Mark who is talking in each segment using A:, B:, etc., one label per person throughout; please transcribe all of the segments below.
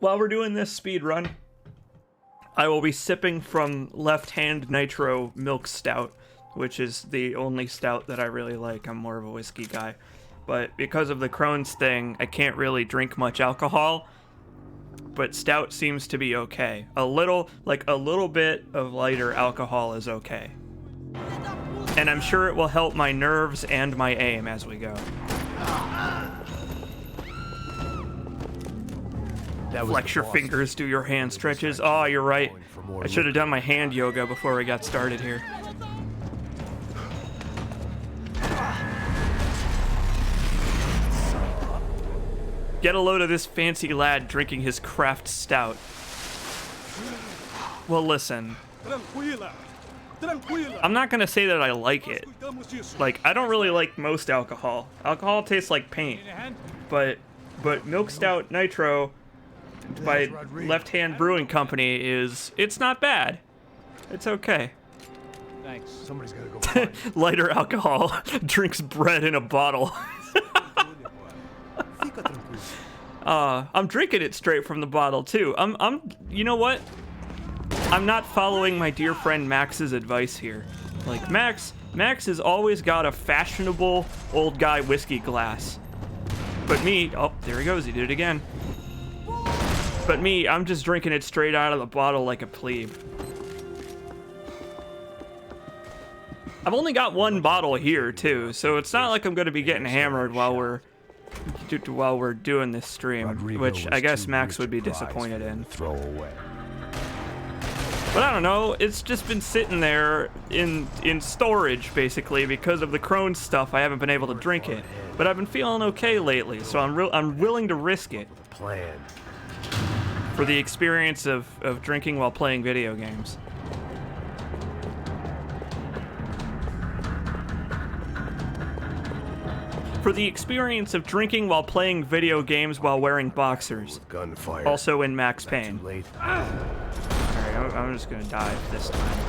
A: while we're doing this speed run, I will be sipping from Left Hand Nitro Milk Stout, which is the only stout that I really like. I'm more of a whiskey guy. But because of the Crohn's thing, I can't really drink much alcohol. But stout seems to be okay. A little bit of lighter alcohol is okay. And I'm sure it will help my nerves and my aim as we go. Flex your fingers, do your hand stretches. Oh, you're right. I should have done my hand yoga before we got started here. Get a load of this fancy lad drinking his craft stout. Well, listen. I'm not gonna say that I like it. Like, I don't really like most alcohol. Alcohol tastes like paint. But Milk Stout Nitro by Left Hand Brewing Company it's not bad. It's okay.
B: Thanks. Somebody's gotta go.
A: Lighter alcohol drinks bread in a bottle. I'm drinking it straight from the bottle too. You know what? I'm not following my dear friend Max's advice here. Like, Max has always got a fashionable old guy whiskey glass. But me, oh, there he goes, he did it again. But me, I'm just drinking it straight out of the bottle like a plebe. I've only got one bottle here too, so it's not like I'm gonna be getting hammered while we're doing this stream, which I guess Max would be disappointed in.
B: Throw away.
A: But I don't know, it's just been sitting there in storage, basically, because of the Crohn's stuff. I haven't been able to drink it. But I've been feeling okay lately, so I'm willing to risk it.
B: Plan.
A: For the experience of drinking while playing video games. For the experience of drinking while playing video games while wearing boxers.
B: Gunfire.
A: Also in Max Payne.
B: Late.
A: Alright, I'm just gonna dive this time.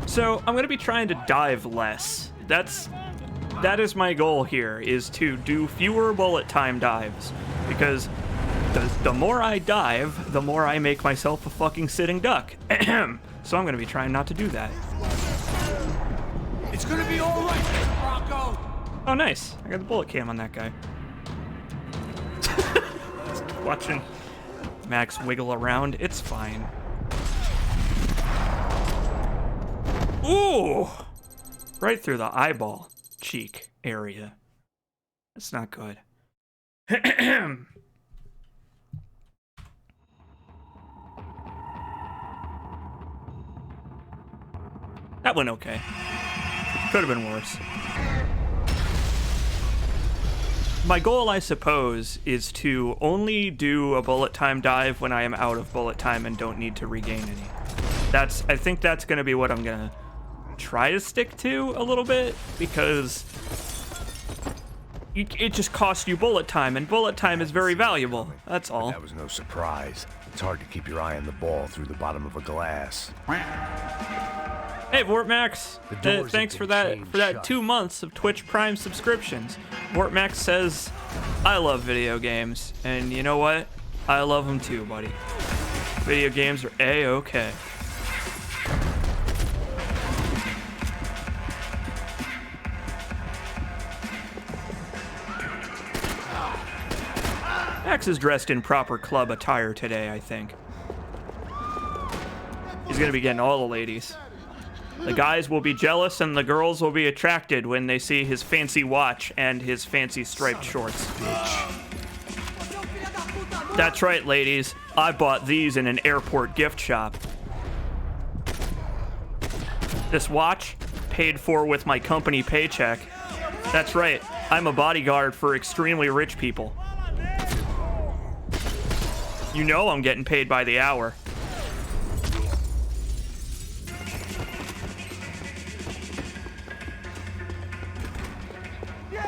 A: So, I'm gonna be trying to dive less. That is my goal here, is to do fewer bullet time dives. Because the more I dive, the more I make myself a fucking sitting duck. So I'm gonna be trying not to do that.
C: It's gonna be all right, Rocco.
A: Oh, nice. I got the bullet cam on that guy. Watching Max wiggle around. It's fine. Ooh! Right through the eyeball cheek area. That's not good. That went okay. Could have been worse. My goal, I suppose, is to only do a bullet time dive when I am out of bullet time and don't need to regain any. I think that's going to be what I'm going to try to stick to a little bit, because it just costs you bullet time, and bullet time is very valuable. That's all.
B: That was no surprise. It's hard to keep your eye on the ball through the bottom of a glass.
A: Hey, Vortmax, thanks for that 2 months of Twitch Prime subscriptions. Vortmax says, I love video games, and you know what? I love them too, buddy. Video games are A-okay. Max is dressed in proper club attire today, I think. He's gonna be getting all the ladies. The guys will be jealous and the girls will be attracted when they see his fancy watch and his fancy striped shorts. That's right, ladies. I bought these in an airport gift shop. This watch, paid for with my company paycheck. That's right, I'm a bodyguard for extremely rich people. You know I'm getting paid by the hour.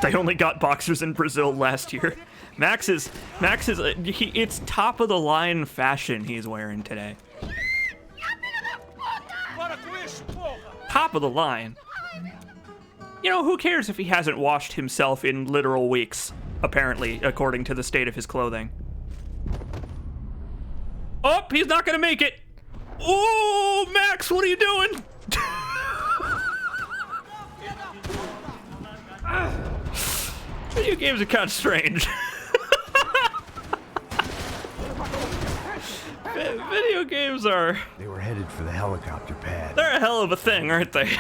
A: I only got boxers in Brazil last year. Max is it's top of the line fashion he's wearing today. Top of the line. You know, who cares if he hasn't washed himself in literal weeks, apparently, according to the state of his clothing. Oh, he's not gonna make it! Oh, Max, what are you doing? Video games are kind of strange. Video games are...
B: They were headed for the helicopter pad.
A: They're a hell of a thing, aren't they?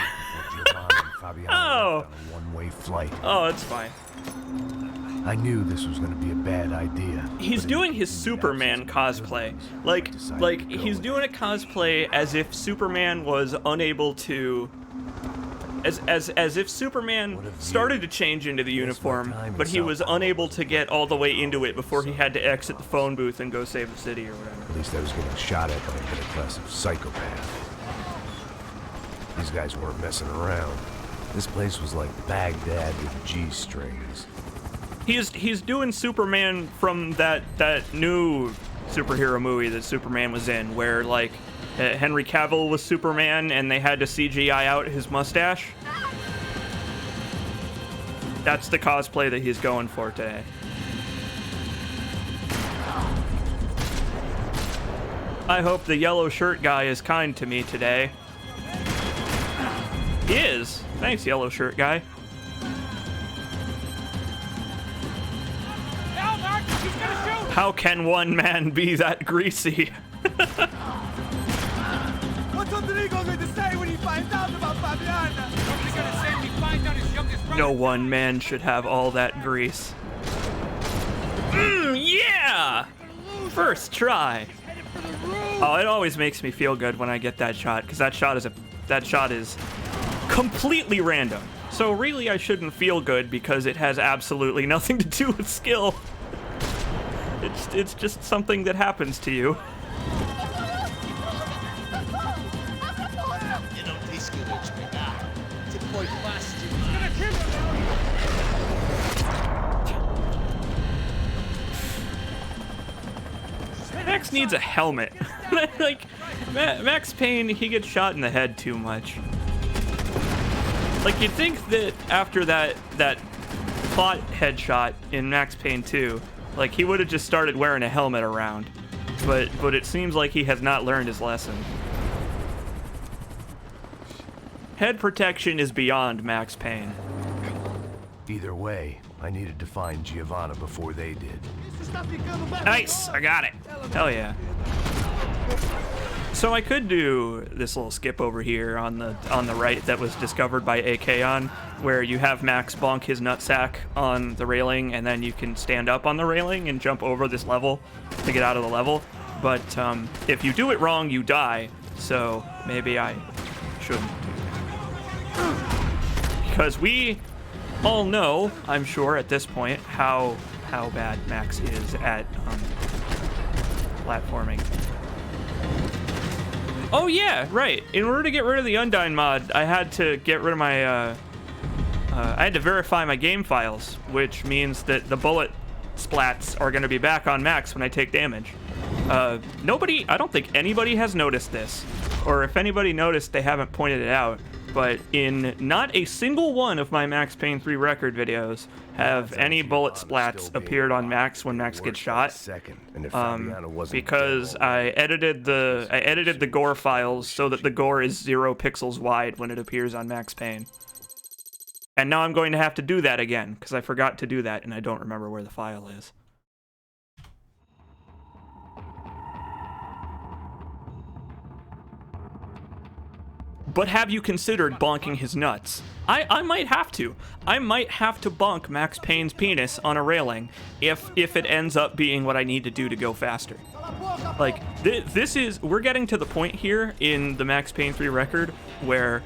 A: Oh.
B: On a one-way flight.
A: Oh, it's fine.
B: I knew this was going to be a bad idea.
A: He's doing his Superman cosplay. Like he's doing a cosplay as if Superman was unable to... As if Superman started to change into the uniform, but he was unable to get all the way into it before he had to exit the phone booth and go save the city or whatever.
B: At least I was getting shot at by a middle-class psychopath. These guys weren't messing around. This place was like Baghdad with G-strings.
A: He's doing Superman from that new superhero movie that Superman was in, where like Henry Cavill was Superman and they had to CGI out his mustache. That's the cosplay that he's going for today. I hope the yellow shirt guy is kind to me today. He is. Thanks, yellow shirt guy. How can one man be that greasy?
C: What's Rodrigo going to say when he finds out about Fabiana? What's he going to say when he finds out his youngest brother?
A: No one man should have all that grease. Yeah! First try. Oh, it always makes me feel good when I get that shot, because that shot is completely random. So really I shouldn't feel good because it has absolutely nothing to do with skill. It's just something that happens to you. Max needs a helmet. Like, Max Payne, he gets shot in the head too much. Like, you'd think that after that plot headshot in Max Payne 2, like, he would have just started wearing a helmet around. But it seems like he has not learned his lesson. Head protection is beyond Max Payne.
B: Either way, I needed to find Giovanna before they did.
A: Nice, I got it. Hell yeah. So I could do this little skip over here on the right that was discovered by Akeon, where you have Max bonk his nutsack on the railing, and then you can stand up on the railing and jump over this level to get out of the level. But if you do it wrong, you die. So maybe I shouldn't. Because we all know, I'm sure at this point, how bad Max is at platforming. Oh yeah, right. In order to get rid of the Undyne mod, I had to get rid of my, I had to verify my game files, which means that the bullet splats are going to be back on Max when I take damage. I don't think anybody has noticed this, or if anybody noticed, they haven't pointed it out, but in not a single one of my Max Payne 3 record videos have any bullet splats appeared on Max when Max gets shot. Because I edited the gore files so that the gore is 0 pixels wide when it appears on Max Payne. And now I'm going to have to do that again, because I forgot to do that and I don't remember where the file is. But have you considered bonking his nuts? I might have to. I might have to bonk Max Payne's penis on a railing if it ends up being what I need to do to go faster. Like, we're getting to the point here in the Max Payne 3 record where,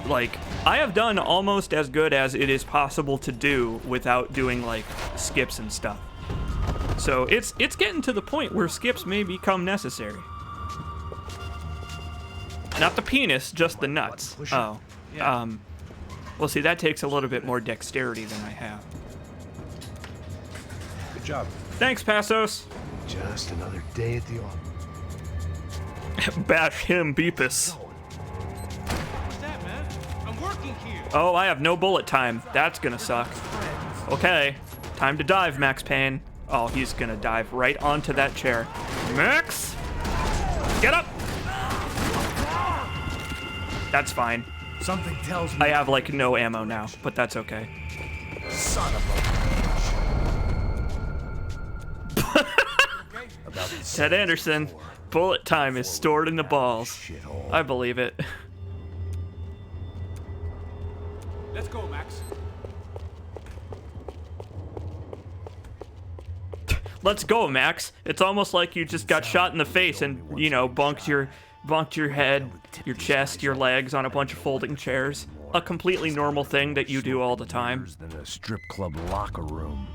A: like, I have done almost as good as it is possible to do without doing, like, skips and stuff. So it's getting to the point where skips may become necessary. Not the penis, just the nuts. Oh. Well, see, that takes a little bit more dexterity than I have.
B: Good job.
A: Thanks, Passos.
B: Just another day at the office.
A: Bash him, Beepus.
C: What's that, man? I'm working.
A: Oh, I have no bullet time. That's gonna suck. Okay, time to dive, Max Payne. Oh, he's gonna dive right onto that chair. Max! Get up! That's fine.
C: Something tells me
A: I have, like, no ammo now, but that's okay.
C: son of
A: Ted Anderson, bullet time is stored in the balls.
B: Shithole.
A: I believe it.
C: Let's go, Max.
A: Let's go, Max. It's almost like you just got shot in the face and, you know, bunked your head, your chest, your legs on a bunch of folding chairs. A completely normal thing that you do all the time.
B: Than a strip club locker room.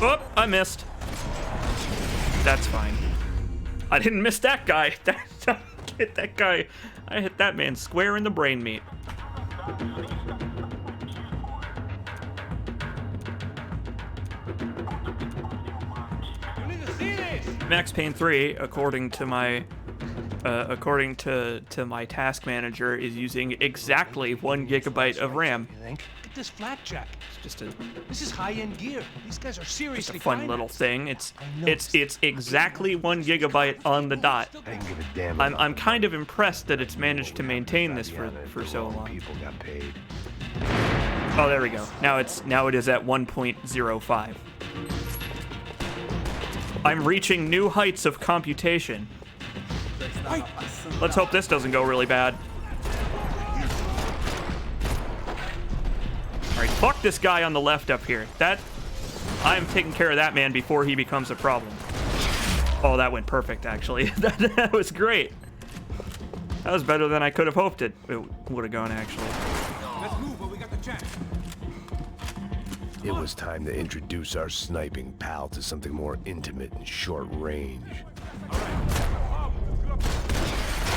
A: Oh, I missed. That's fine. I didn't miss that guy. Hit that guy. I hit that man square in the brain meat.
C: You need to see this.
A: Max Payne 3, according to my my task manager, is using exactly 1 gigabyte of RAM.
C: You think? Look at this flakjack.
A: It's just a
C: This is high-end gear. These guys are seriously
A: fun little thing. It's exactly 1 gigabyte on the dot.
B: I didn't give a damn.
A: I'm kind of impressed that it's managed to maintain this for so long.
B: People got paid.
A: Oh, there we go. Now it is at 1.05. I'm reaching new heights of computation. Let's hope this doesn't go really bad. Alright, fuck this guy on the left up here. I'm taking care of that man before he becomes a problem. Oh, that went perfect, actually. That was great. That was better than I could have hoped it would have gone, actually.
C: Let's move while we got the chance.
B: It was time to introduce our sniping pal to something more intimate and short range.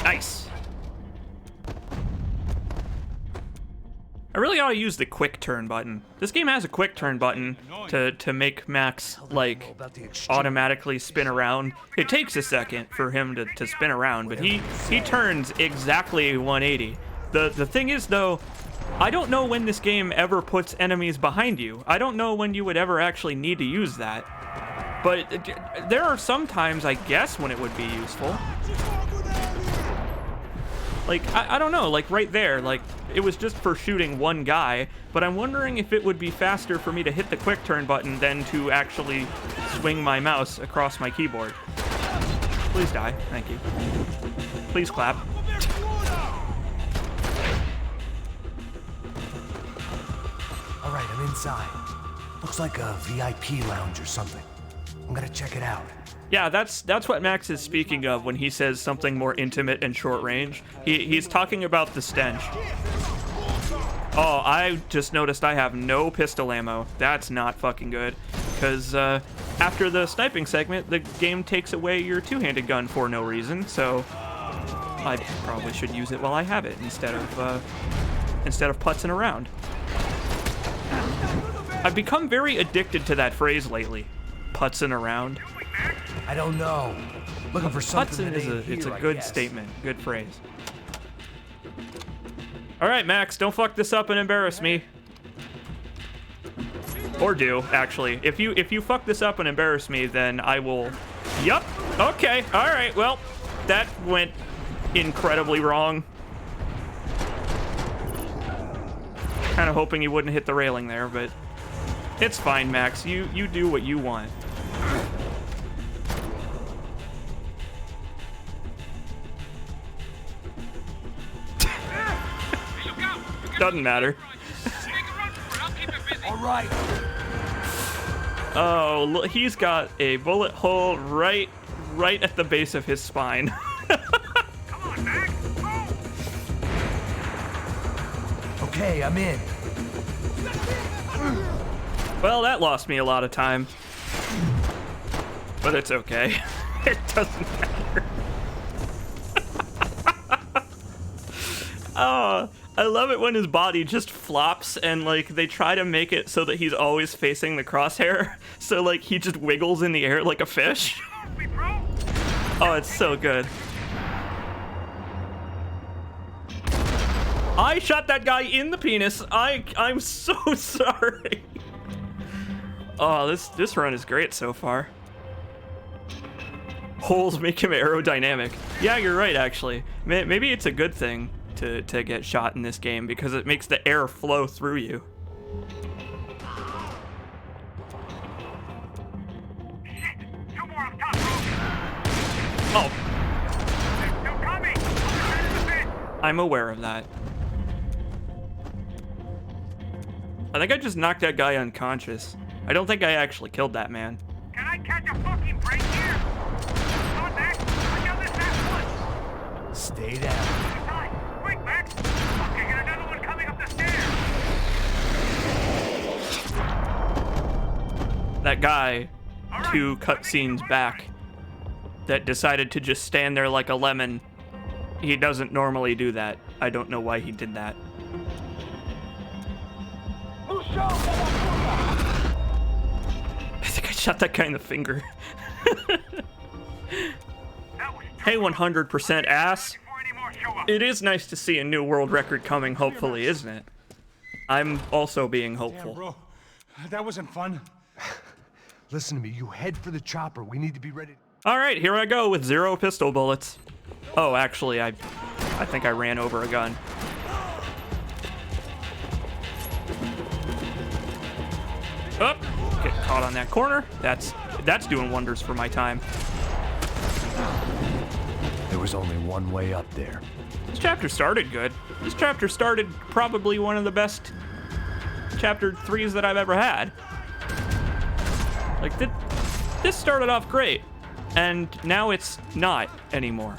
A: Nice. I really ought to use the quick turn button. This game has a quick turn button to make Max, like, automatically spin around. It takes a second for him to spin around, but he turns exactly 180. The thing is, though, I don't know when this game ever puts enemies behind you. I don't know when you would ever actually need to use that. But there are some times, I guess, when it would be useful. Like, I don't know, like right there, like, it was just for shooting one guy, but I'm wondering if it would be faster for me to hit the quick turn button than to actually swing my mouse across my keyboard. Please die, thank you. Please clap.
D: All right, I'm inside. Looks like a VIP lounge or something. I'm gonna check it out.
A: Yeah, that's what Max is speaking of when he says something more intimate and short range. He's talking about the stench. Oh, I just noticed I have no pistol ammo. That's not fucking good. Because after the sniping segment, the game takes away your two-handed gun for no reason, so I probably should use it while I have it instead of putzing around. I've become very addicted to that phrase lately. Putzing around.
D: I don't know. Looking for something.
A: Putzing it's a good statement. Good phrase. All right, Max, don't fuck this up and embarrass me. Or do, actually. If you fuck this up and embarrass me, then I will... Yup. Okay. All right. Well, that went incredibly wrong. Kind of hoping you wouldn't hit the railing there, but it's fine, Max. You do what you want. Doesn't matter.
C: All right.
A: Oh, look, he's got a bullet hole right at the base of his spine.
C: Come on, Max.
D: Okay, I'm in.
A: Well, that lost me a lot of time. But it's okay. It doesn't matter. Oh, I love it when his body just flops and, like, they try to make it so that he's always facing the crosshair. So, like, he just wiggles in the air like a fish. Oh, it's so good. I shot that guy in the penis. I'm so sorry. Oh, this run is great so far. Holes make him aerodynamic. Yeah, you're right, actually. Maybe it's a good thing to get shot in this game because it makes the air flow through you. Oh. I'm aware of that. I think I just knocked that guy unconscious. I don't think I actually killed that man.
C: Can I catch a fucking break here? Come on, Max. I know this at once.
D: Stay down.
C: Quick, Max. Okay, got another one coming up the stairs.
A: That guy, 2 cutscenes back, that decided to just stand there like a lemon. He doesn't normally do that. I don't know why he did that. I think I shot that guy in the finger. Hey, 100% ass. It is nice to see a new world record coming, hopefully, isn't it? I'm also being hopeful.
C: Damn, bro. That wasn't fun.
D: Listen to me. You head for the chopper. We need to be ready.
A: All right, here I go with 0 pistol bullets. Oh, actually, I think I ran over a gun. Oh, get caught on that corner. That's doing wonders for my time.
D: There was only one way up there.
A: This chapter started good. This chapter started probably one of the best chapter 3s that I've ever had. Like, this started off great, and now it's not anymore.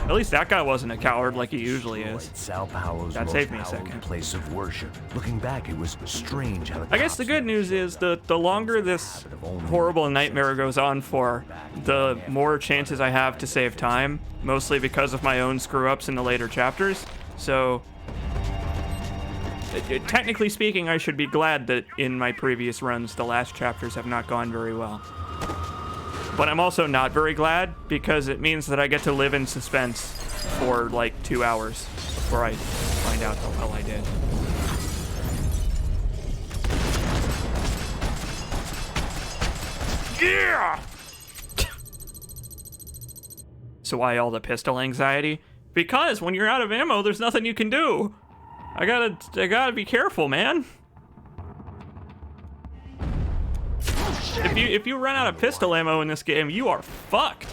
A: At least that guy wasn't a coward like he usually is.
D: Sao Paulo's
A: That
D: most
A: saved me a
D: hallowed
A: second.
D: place of worship. Looking back, it was strange how the
A: I guess the
D: cops
A: good news is the longer this horrible nightmare goes on for, the more chances I have to save time, mostly because of my own screw-ups in the later chapters. So, technically speaking, I should be glad that in my previous runs, the last chapters have not gone very well. But I'm also not very glad because it means that I get to live in suspense for like 2 hours before I find out how well I did. Yeah! So why all the pistol anxiety? Because when you're out of ammo, there's nothing you can do. I gotta be careful, man. If you run out of pistol ammo in this game, you are fucked.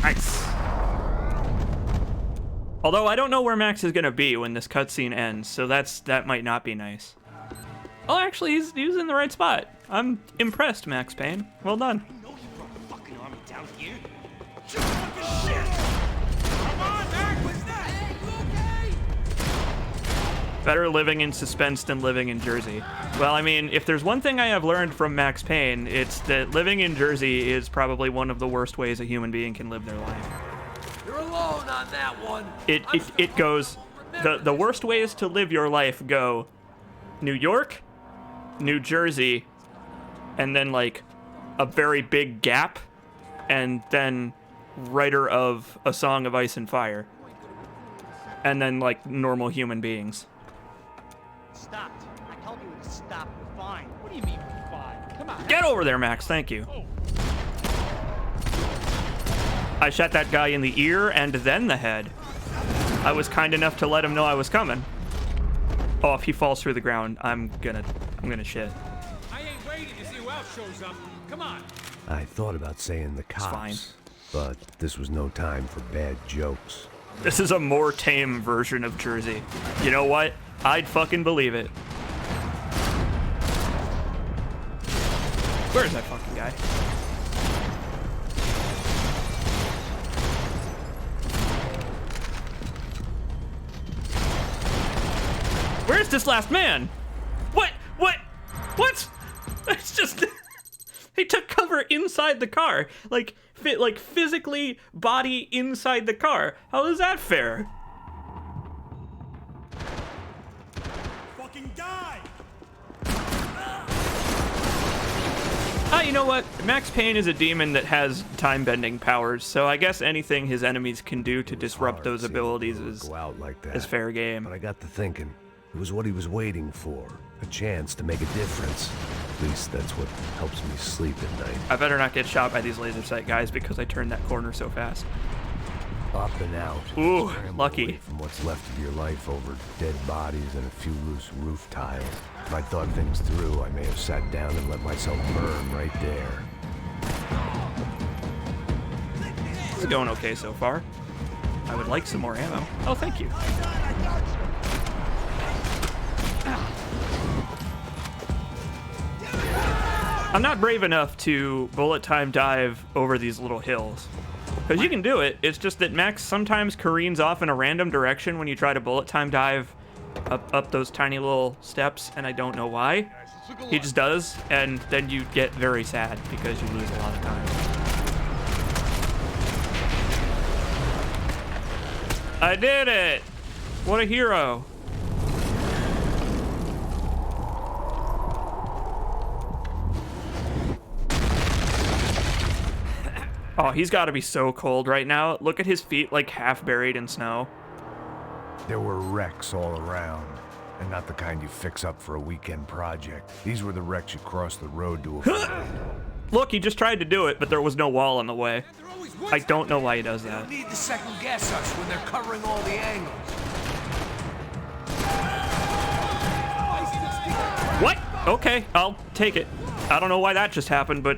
A: Nice. Although I don't know where Max is gonna be when this cutscene ends, so that might not be nice. Oh, actually, he's in the right spot. I'm impressed, Max Payne. Well done. Better living in suspense than living in Jersey. Well, I mean, if there's one thing I have learned from Max Payne, it's that living in Jersey is probably one of the worst ways a human being can live their life.
E: You're alone on that one.
A: It goes, the worst ways to live your life go New York, New Jersey, and then like a very big gap, and then writer of A Song of Ice and Fire, and then like normal human beings.
F: Stopped. I told you to stop. We're fine. What do you mean we're fine? Come on.
A: Get over there, Max. Thank you. I shot that guy in the ear and then the head. I was kind enough to let him know I was coming. Oh, if he falls through the ground, I'm gonna shit.
C: I ain't waiting to see who else shows up. Come on.
B: I thought about saying the cops,
A: fine.
B: but this was no time for bad jokes.
A: This is a more tame version of Jersey. You know what? I'd fucking believe it. Where's that fucking guy? Where's this last man? What? It's just... He took cover inside the car. Like physically body inside the car. How is that fair?
C: Fucking die.
A: You know what? Max Payne is a demon that has time-bending powers, so I guess anything his enemies can do to disrupt those abilities
B: Go out like that.
A: is fair game.
B: But I got to thinking, it was what he was waiting for. A chance to make a difference. At least that's what helps me sleep at night.
A: I better not get shot by these laser sight guys because I turned that corner so fast.
B: Up and out.
A: Ooh,
B: Scramble
A: lucky.
B: away from what's left of your life over dead bodies and a few loose roof tiles. If I thought things through, I may have sat down and let myself burn right there.
A: This is going okay so far. I would like some more ammo. Oh, thank you. I'm not brave enough to bullet time dive over these little hills. Because you can do it, it's just that Max sometimes careens off in a random direction when you try to bullet time dive up those tiny little steps, and I don't know why. He just does, and then you get very sad because you lose a lot of time. I did it! What a hero. Oh, he's got to be so cold right now. Look at his feet, like half buried in snow.
B: There were wrecks all around, and not the kind you fix up for a weekend project. These were the wrecks you cross the road to avoid.
A: Look, he just tried to do it, but there was no wall in the way. I don't know why he does that.
E: Need to second guess us when they're covering all the angles.
A: What? Okay, I'll take it. I don't know why that just happened, but...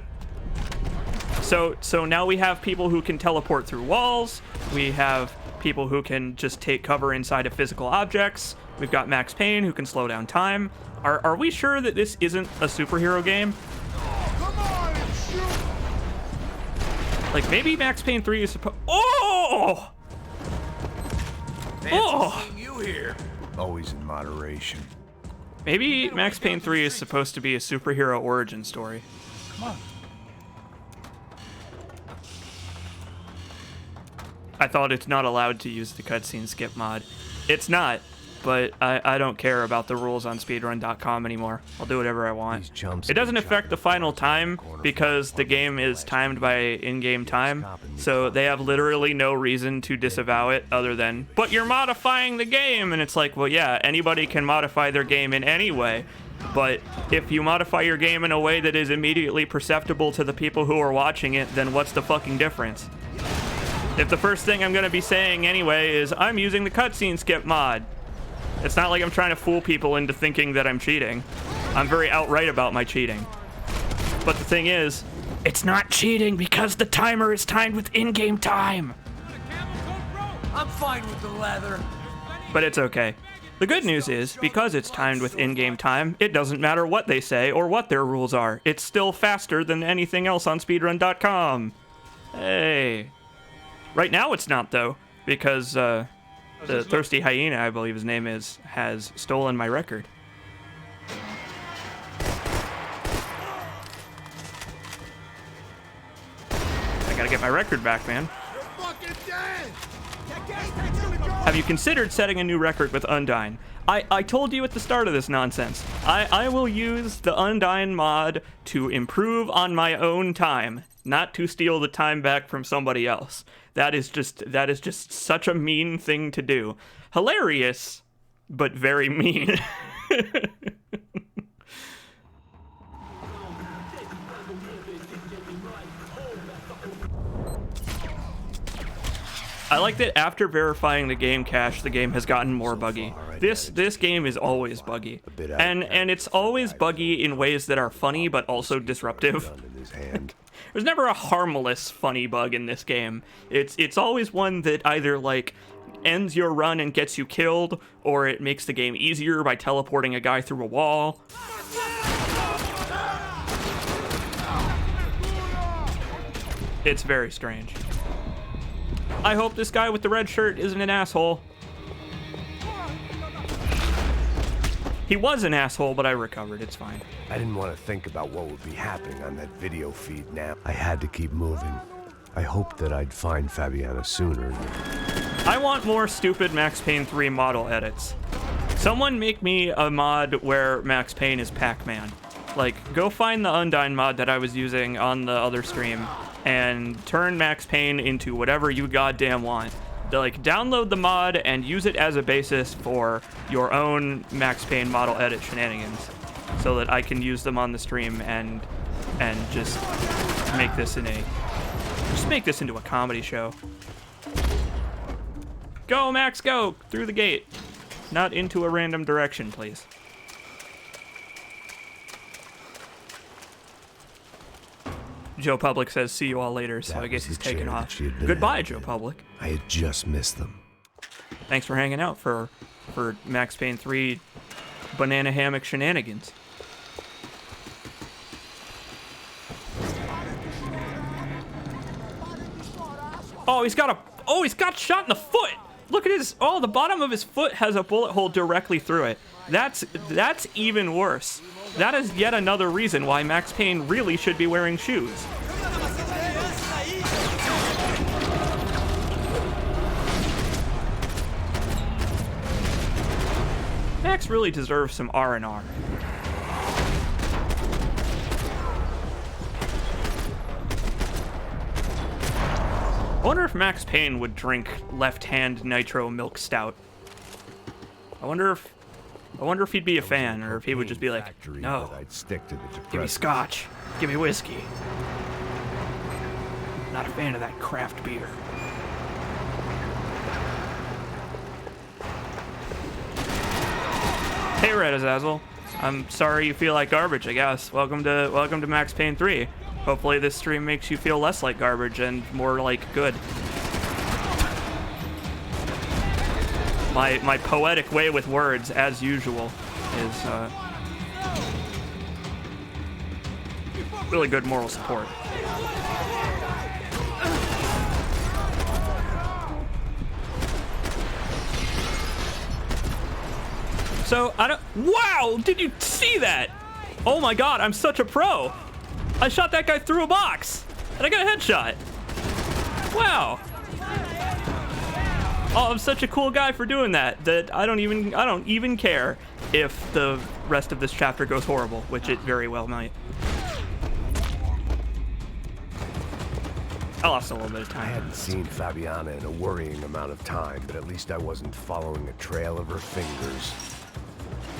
A: So now we have people who can teleport through walls. We have people who can just take cover inside of physical objects. We've got Max Payne who can slow down time. Are we sure that this isn't a superhero game?
C: Come on and shoot!
A: Like, maybe Max Payne 3 is supposed... Oh!
E: Fancy seeing you here.
B: Always in moderation.
A: Maybe Max Payne 3 is supposed to be a superhero origin story.
C: Come on.
A: I thought it's not allowed to use the cutscene skip mod. It's not, but I don't care about the rules on speedrun.com anymore. I'll do whatever I want.
B: These chumps
A: It doesn't
B: have been
A: affect the
B: chopping
A: final
B: the
A: time
B: corner
A: because
B: for
A: the
B: one
A: game is
B: flash.
A: timed by in-game time, so they have literally no reason to disavow it other than, but you're modifying the game! And it's like, well, yeah, anybody can modify their game in any way, but if you modify your game in a way that is immediately perceptible to the people who are watching it, then what's the fucking difference? If the first thing I'm gonna be saying anyway is, I'm using the cutscene skip mod, it's not like I'm trying to fool people into thinking that I'm cheating. I'm very outright about my cheating. But the thing is, it's not cheating because the timer is timed with in-game time.
E: I'm fine with the leather.
A: But it's okay. The good news is, because it's timed with in-game time, it doesn't matter what they say or what their rules are. It's still faster than anything else on speedrun.com. Hey. Right now it's not, though, because the Thirsty Hyena, I believe his name is, has stolen my record. I gotta get my record back, man.
C: You're fucking dead!
A: Have you considered setting a new record with Undyne? I told you at the start of this nonsense. I will use the Undyne mod to improve on my own time, not to steal the time back from somebody else. That is just such a mean thing to do. Hilarious, but very mean. I like that after verifying the game cache, the game has gotten more buggy. This game is always buggy. And it's always buggy in ways that are funny but also disruptive. There's never a harmless funny bug in this game. It's always one that either like ends your run and gets you killed, or it makes the game easier by teleporting a guy through a wall. It's very strange. I hope this guy with the red shirt isn't an asshole. He was an asshole, but I recovered. It's fine.
B: I didn't want to think about what would be happening on that video feed now. I had to keep moving. I hoped that I'd find Fabiana sooner.
A: I want more stupid Max Payne 3 model edits. Someone make me a mod where Max Payne is Pac-Man. Like, go find the Undyne mod that I was using on the other stream and turn Max Payne into whatever you goddamn want. Like, download the mod and use it as a basis for your own Max Payne model edit shenanigans, so that I can use them on the stream and just make this into a comedy show. Go, Max, go! Through the gate. Not into a random direction, please. Joe Public says, see you all later, so I guess he's taking off. Goodbye, Joe Public.
B: I had just missed them.
A: Thanks for hanging out for Max Payne 3 banana hammock shenanigans. Oh, he's got shot in the foot. Look at his, the bottom of his foot has a bullet hole directly through it. That's even worse. That is yet another reason why Max Payne really should be wearing shoes. Max really deserves some R&R. I wonder if Max Payne would drink left-hand nitro milk stout. I wonder if he'd be a fan, or if he would just be like, no,
B: I'd stick to the
A: give me scotch, give me whiskey. Not a fan of that craft beer. Hey, Red Azazel. I'm sorry you feel like garbage, I guess. Welcome to Max Payne 3. Hopefully this stream makes you feel less like garbage and more like good. My poetic way with words, as usual, is really good moral support. So, wow, did you see that? Oh my god, I'm such a pro. I shot that guy through a box, and I got a headshot. Wow. Oh, I'm such a cool guy for doing that I don't even care if the rest of this chapter goes horrible, which it very well might. I lost a little bit of time.
B: I hadn't seen Fabiana in a worrying amount of time, but at least I wasn't following a trail of her fingers.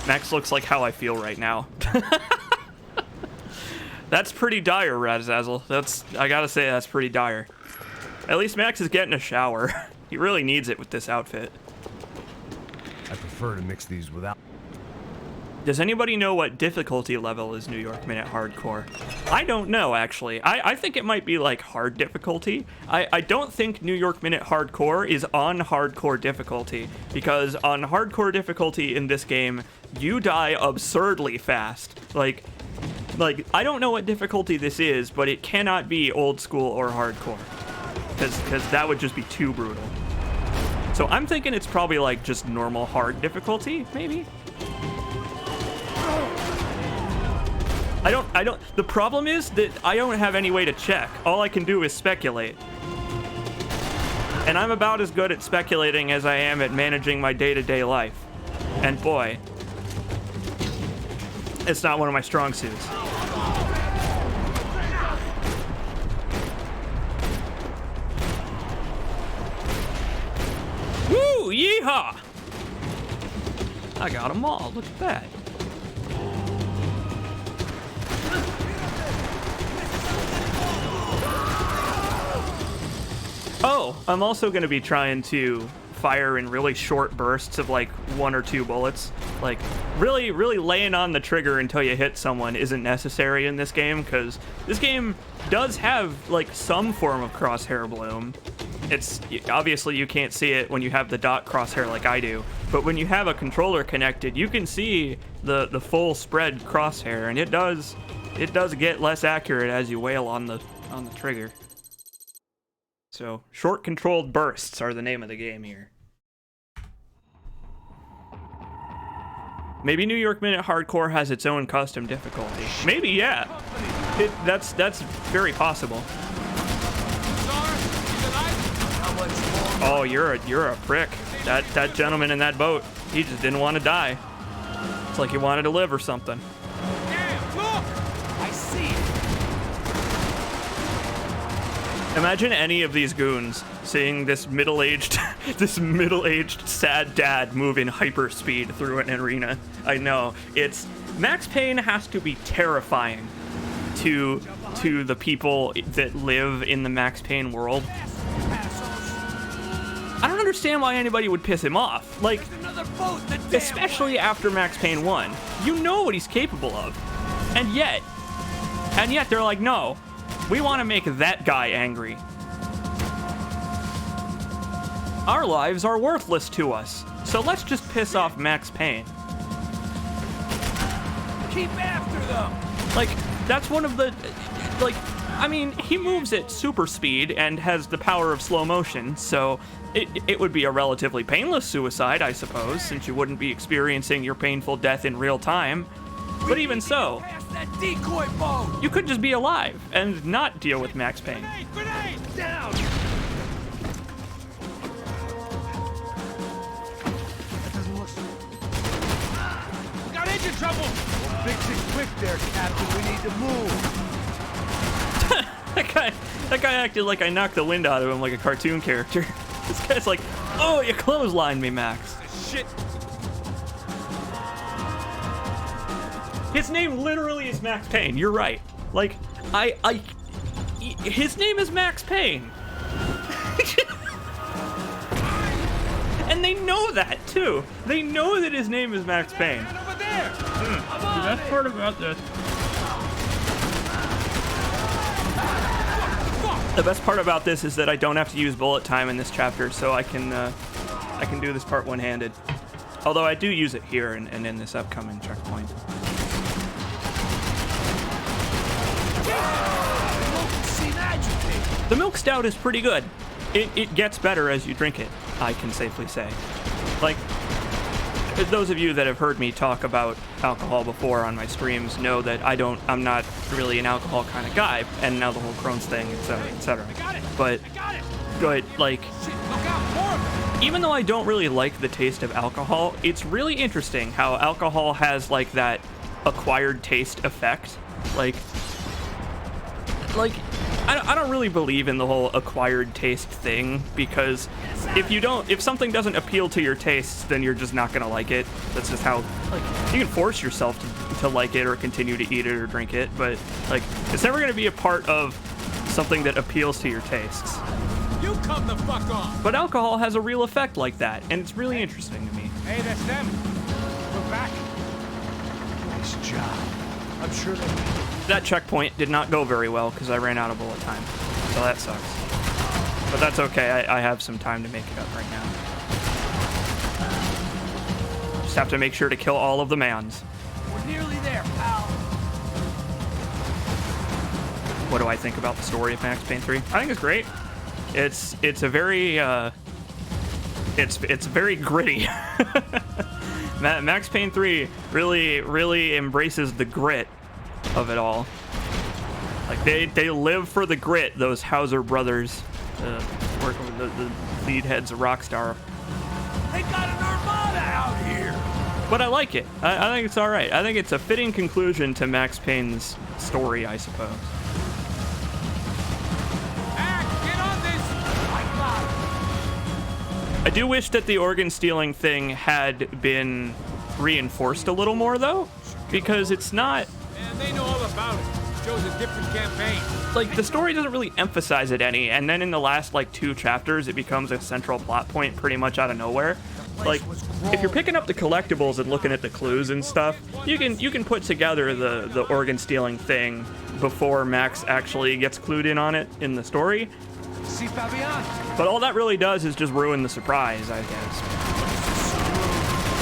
A: Max looks like how I feel right now. That's pretty dire, Razazel. I gotta say, that's pretty dire. At least Max is getting a shower. He really needs it with this outfit.
B: I prefer to mix these without...
A: Does anybody know what difficulty level is New York Minute Hardcore? I don't know, actually. I think it might be like hard difficulty. I don't think New York Minute Hardcore is on hardcore difficulty, because on hardcore difficulty in this game, you die absurdly fast. Like, I don't know what difficulty this is, but it cannot be old school or hardcore, because that would just be too brutal. So I'm thinking it's probably like just normal hard difficulty, maybe? The problem is that I don't have any way to check. All I can do is speculate. And I'm about as good at speculating as I am at managing my day-to-day life. And boy, it's not one of my strong suits. Woo! Yeehaw! I got them all. Look at that. Oh, I'm also going to be trying to fire in really short bursts of like 1 or 2 bullets. Like, really laying on the trigger until you hit someone isn't necessary in this game, because this game does have like some form of crosshair bloom. It's obviously you can't see it when you have the dot crosshair like I do, but when you have a controller connected, you can see the full spread crosshair, and it does get less accurate as you wail on the trigger. So, short controlled bursts are the name of the game here. Maybe New York Minute Hardcore has its own custom difficulty. Maybe, yeah. That's very possible. Oh, you're a prick. That gentleman in that boat, he just didn't want to die. It's like he wanted to live or something.
C: Damn, look!
A: Imagine any of these goons seeing this middle-aged, sad dad move in hyperspeed through an arena. I know Max Payne has to be terrifying to the people that live in the Max Payne world. I don't understand why anybody would piss him off. Like, especially after Max Payne 1. You know what he's capable of. And yet they're like, no, we want to make that guy angry. Our lives are worthless to us, so let's just piss off Max Payne.
E: Keep after them.
A: Like, that's one of the, like, I mean, he moves at super speed and has the power of slow motion, so it would be a relatively painless suicide, I suppose, since you wouldn't be experiencing your painful death in real time. But even so,
E: That decoy boat.
A: you could just be alive and not deal with Max Payne.
C: Grenade! Down! That doesn't look so... We got engine trouble! We'll fix it quick there, Captain. We need to move.
A: That guy acted like I knocked the wind out of him like a cartoon character. This guy's like, oh, you clotheslined me, Max.
C: Shit!
A: His name literally is Max Payne. You're right. Like, his name is Max Payne. And they know that, too. They know that his name is Max Payne.
C: Man over there!
A: The best part about this... The best part about this is that I don't have to use bullet time in this chapter, so I can do this part one-handed. Although I do use it here and in this upcoming checkpoint. The milk stout is pretty good. It gets better as you drink it, I can safely say. Like, those of you that have heard me talk about alcohol before on my streams know that I'm not really an alcohol kind of guy, and now the whole Crohn's thing, etc., etc. But like, even though I don't really like the taste of alcohol, it's really interesting how alcohol has like that acquired taste effect. Like I don't really believe in the whole acquired taste thing, because if something doesn't appeal to your tastes, then you're just not gonna like it. That's just how, like, you can force yourself to like it or continue to eat it or drink it, but like, it's never gonna be a part of something that appeals to your tastes.
C: You come the fuck on!
A: But alcohol has a real effect like that, and it's really interesting to me.
C: Hey, that's them. We're back.
D: Nice job. I'm sure they...
A: That checkpoint did not go very well because I ran out of bullet time, so that sucks. But that's okay, I have some time to make it up right now. Just have to make sure to kill all of the mans.
E: We're nearly there, pal.
A: What do I think about the story of Max Payne 3? I think it's great. It's a very it's very gritty. Max Payne 3 really embraces the grit of it all. Like, they live for the grit, those Hauser brothers, working with the lead heads of Rockstar.
E: They got an armada out here.
A: But I like it. I think it's all right. I think it's a fitting conclusion to Max Payne's story, I suppose.
C: Get on this!
A: I do wish that the organ stealing thing had been reinforced a little more, though, because it's not...
C: Man, they know all about it. Shows a different campaign.
A: Like, the story doesn't really emphasize it any, and then in the last, like, 2 chapters, it becomes a central plot point pretty much out of nowhere. Like, if you're picking up the collectibles and looking at the clues and stuff, you can put together the organ stealing thing before Max actually gets clued in on it in the story.
E: See Fabian?
A: But all that really does is just ruin the surprise, I guess.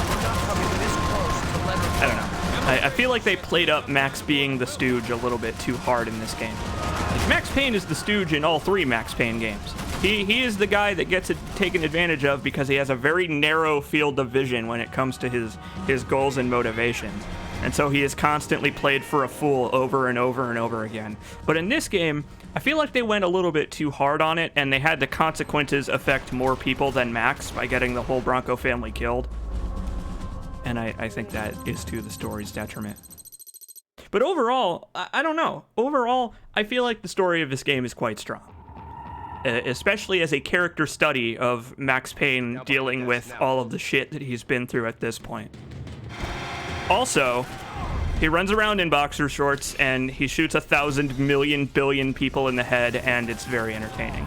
E: We're not coming this close to let her...
A: I don't know. I feel like they played up Max being the stooge a little bit too hard in this game. Like, Max Payne is the stooge in all 3 Max Payne games. He is the guy that gets it taken advantage of because he has a very narrow field of vision when it comes to his goals and motivations. And so he is constantly played for a fool over and over and over again. But in this game, I feel like they went a little bit too hard on it, and they had the consequences affect more people than Max by getting the whole Bronco family killed. And I think that is to the story's detriment. But overall, I don't know. Overall, I feel like the story of this game is quite strong. especially as a character study of Max Payne dealing with all of the shit that he's been through at this point. Also, he runs around in boxer shorts and he shoots 1,000 million billion people in the head, and it's very entertaining.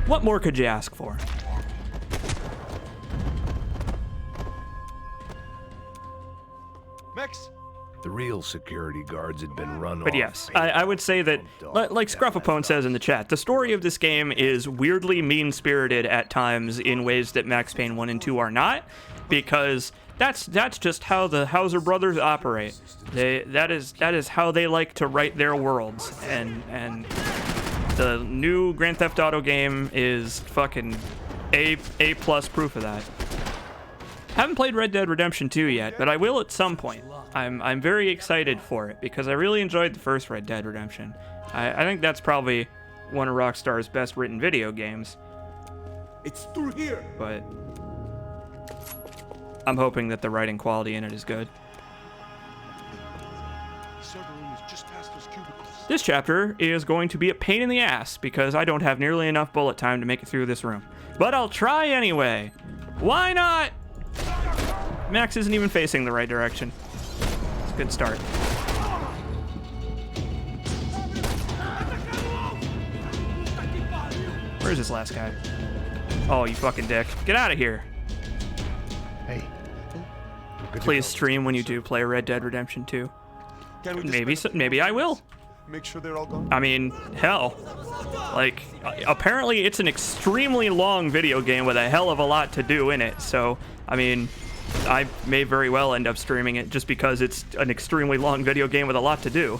A: What more could you ask for?
C: Max.
B: The real security guards had been run off.
A: But yes, I would say that, like Scruffapone says in the chat, the story of this game is weirdly mean-spirited at times in ways that Max Payne 1 and 2 are not, because that's just how the Hauser brothers operate. That is how they like to write their worlds, and the new Grand Theft Auto game is fucking A+ proof of that. Haven't played Red Dead Redemption 2 yet, but I will at some point. I'm very excited for it because I really enjoyed the first Red Dead Redemption. I think that's probably one of Rockstar's best written video games.
C: It's through here.
A: But I'm hoping that the writing quality in it is good.
C: The server room is just past those cubicles.
A: This chapter is going to be a pain in the ass because I don't have nearly enough bullet time to make it through this room. But I'll try anyway. Why not? Max isn't even facing the right direction. It's a good start. Where's this last guy? Oh, you fucking dick. Get out of here.
B: Hey.
A: Please stream when you do play Red Dead Redemption 2. Maybe I will.
C: Make sure they're all gone.
A: I mean, hell. Like, apparently it's an extremely long video game with a hell of a lot to do in it, so, I mean, I may very well end up streaming it just because it's an extremely long video game with a lot to do.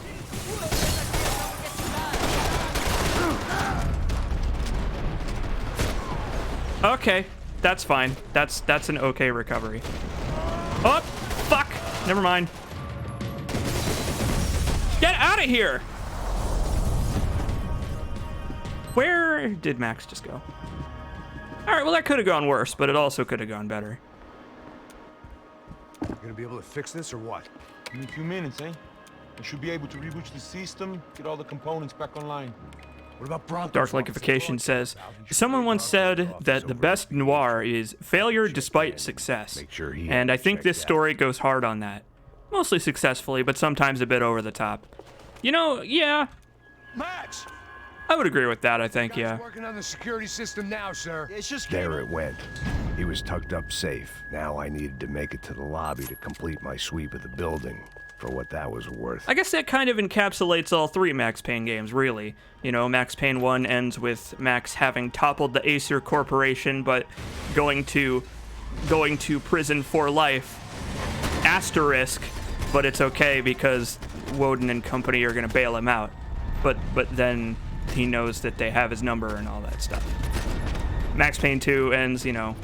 A: Okay, that's fine. That's an okay recovery. Oh, fuck! Never mind. Get out of here! Where did Max just go? Alright, well that could have gone worse, but it also could have gone better.
B: You gonna be able to fix this or what?
C: In a few minutes, eh? I should be able to reboot the system, get all the components back online.
B: What about Bronco?
A: Dark Liquefaction says, someone once said that the best noir is failure despite success.
B: Make sure he
A: And I think this
B: checked
A: story goes hard on that. Mostly successfully, but sometimes a bit over the top. You know, yeah,
C: Max!
A: I would agree with that, I think, yeah.
B: Working on the security system now, sir.
C: It's just
B: There it went. He was tucked up safe. Now I needed to make it to the lobby to complete my sweep of the building, for what that was worth.
A: I guess that kind of encapsulates all three Max Payne games, really. You know, Max Payne 1 ends with Max having toppled the Acer Corporation, but going to prison for life. Asterisk, but it's okay because Woden and company are going to bail him out. But then he knows that they have his number and all that stuff. Max Payne 2 ends, you know,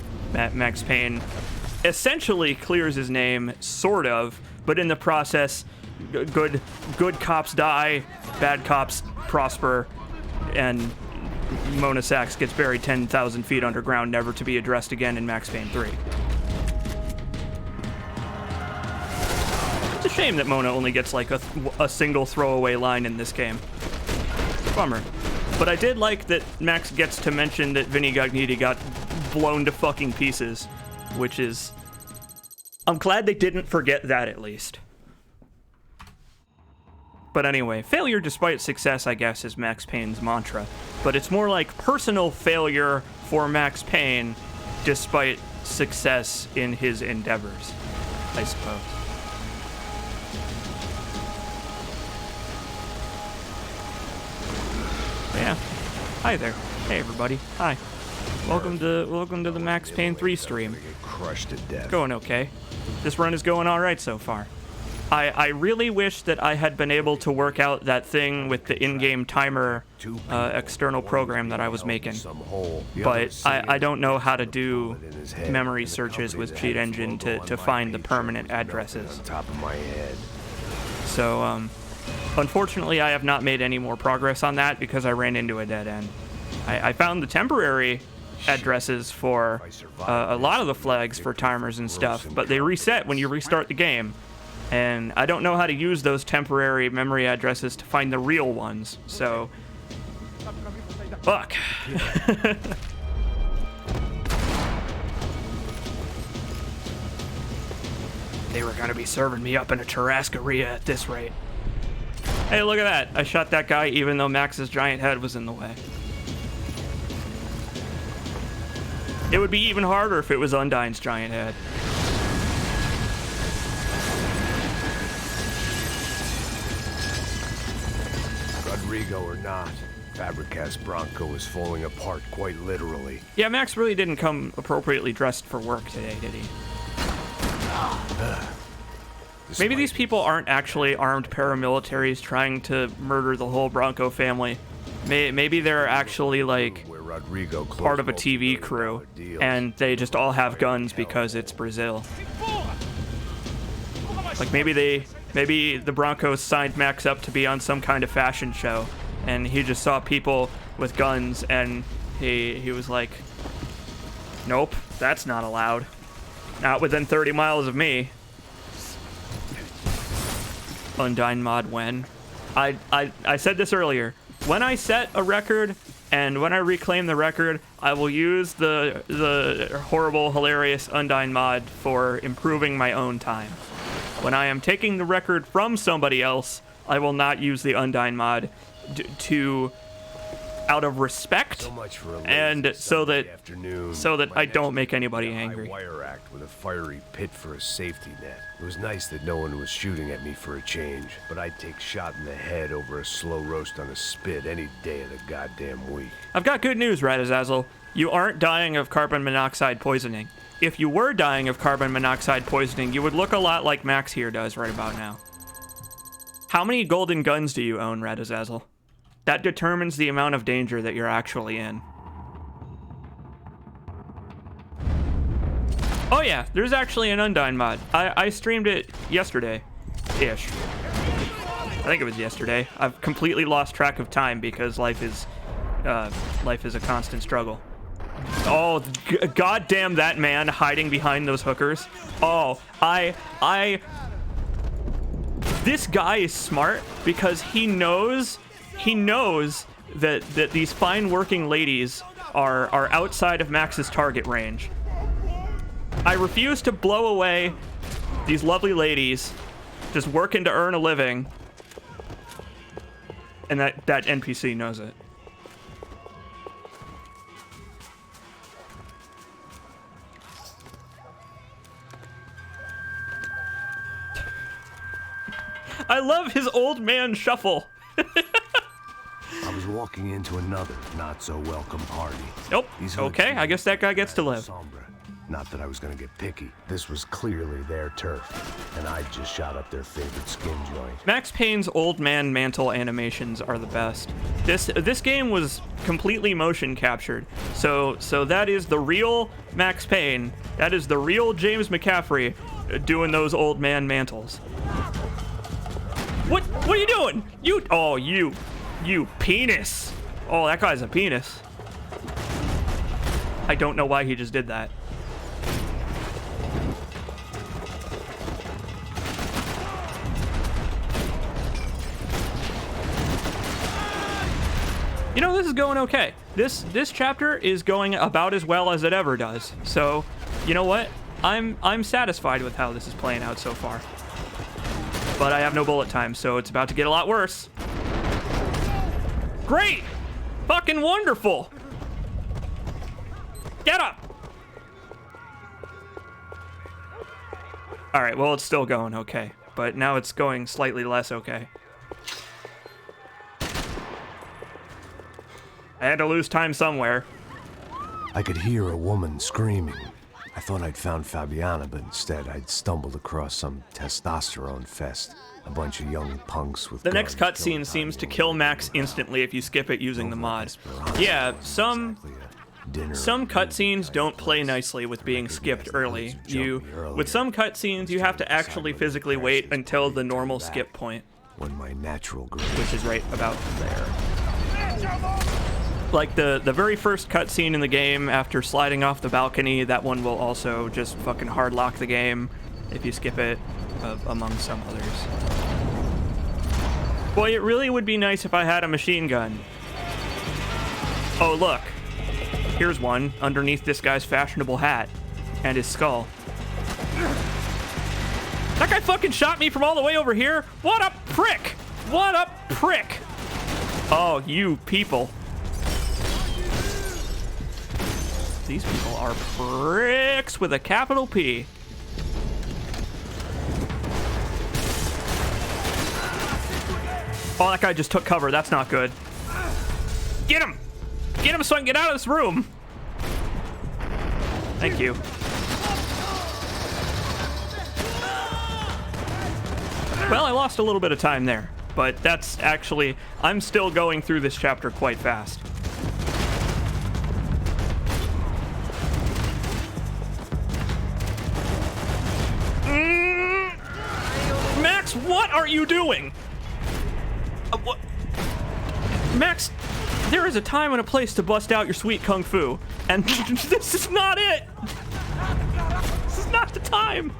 A: Max Payne essentially clears his name, sort of, but in the process, good cops die, bad cops prosper, and Mona Sachs gets buried 10,000 feet underground, never to be addressed again in Max Payne 3. It's a shame that Mona only gets like a single throwaway line in this game. Bummer. But I did like that Max gets to mention that Vinny Gognitti got blown to fucking pieces, which is... I'm glad they didn't forget that, at least. But anyway, failure despite success, I guess, is Max Payne's mantra. But it's more like personal failure for Max Payne despite success in his endeavors, I suppose. Yeah. Hi there. Hey everybody. Hi. Welcome to the Max Payne 3 stream.
B: Get crushed to death.
A: Going okay. This run is going all right so far. I really wish that I had been able to work out that thing with the in-game timer external program that I was making. But I don't know how to do memory searches with Cheat Engine to find the permanent addresses.
B: Top of my head.
A: So, unfortunately, I have not made any more progress on that because I ran into a dead end. I found the temporary addresses for a lot of the flags for timers and stuff, but they reset when you restart the game. And I don't know how to use those temporary memory addresses to find the real ones, so Fuck. They were gonna be serving me up in a Tarascaria at this rate. Hey, look at that. I shot that guy even though Max's giant head was in the way. It would be even harder if it was Undyne's giant head.
B: Rodrigo or not, Fabricat's Bronco is falling apart quite literally.
A: Yeah, Max really didn't come appropriately dressed for work today, did he? Maybe these people aren't actually armed paramilitaries trying to murder the whole Bronco family. Maybe they're actually like part of a TV crew, and they just all have guns because it's Brazil. Like maybe the Broncos signed Max up to be on some kind of fashion show, and he just saw people with guns, and he was like, nope, that's not allowed. Not within 30 miles of me. Undyne mod when. I said this earlier. When I set a record and when I reclaim the record, I will use the horrible, hilarious Undyne mod for improving my own time. When I am taking the record from somebody else, I will not use the Undyne mod out of respect, and so that I don't make anybody angry.
B: Wire act with a fiery pit for a safety net. It was nice that no one was shooting at me for a change, but I'd take shot in the head over a slow roast on a spit any day of the goddamn week.
A: I've got good news, Red Azazel. You aren't dying of carbon monoxide poisoning. If you were dying of carbon monoxide poisoning, you would look a lot like Max here does right about now. How many golden guns do you own, Red Azazel? That determines the amount of danger that you're actually in. Oh yeah, there's actually an Undyne mod. I streamed it yesterday-ish. I think it was yesterday. I've completely lost track of time because life is a constant struggle. Oh, goddamn that man hiding behind those hookers. Oh, this guy is smart because he knows that these fine working ladies are outside of Max's target range. I refuse to blow away these lovely ladies just working to earn a living, and that NPC knows it. I love his old man shuffle.
B: I was walking into another not-so-welcome party.
A: Nope. Okay, I guess that guy gets to live.
B: Not that I was gonna get picky. This was clearly their turf, and I just shot up their favorite skin joint.
A: Max Payne's old man mantle animations are the best. This game was completely motion captured, so that is the real Max Payne. That is the real James McCaffrey doing those old man mantles. What are you doing? You penis. Oh, that guy's a penis. I don't know why he just did that. You know, this is going okay. This chapter is going about as well as it ever does. So, you know what? I'm satisfied with how this is playing out so far. But I have no bullet time, so it's about to get a lot worse. Great! Fucking wonderful! Get up! Alright, well, it's still going okay. But now it's going slightly less okay. I had to lose time somewhere.
B: I could hear a woman screaming. I thought I'd found Fabiana, but instead I'd stumbled across some testosterone fest. A bunch of young punks with
A: The next
B: guns
A: cutscene seems to kill Max instantly if you skip it using the mod. Yeah, some cutscenes don't play nicely with being skipped early. With some cutscenes, you have to actually physically wait until the normal skip point,
B: when my natural
A: which is right about there. Like the very first cutscene in the game after sliding off the balcony, that one will also just fucking hard lock the game if you skip it, among some others. Boy, it really would be nice if I had a machine gun. Oh, look. Here's one underneath this guy's fashionable hat and his skull. That guy fucking shot me from all the way over here. What a prick. What a prick. Oh, you people. These people are pricks with a capital P. Oh, that guy just took cover. That's not good. Get him! Get him so I can get out of this room! Thank you. Well, I lost a little bit of time there, but that's actually... I'm still going through this chapter quite fast. Max, what are you doing? What? Max, there is a time and a place to bust out your sweet kung fu, and this is not it. This is not the time.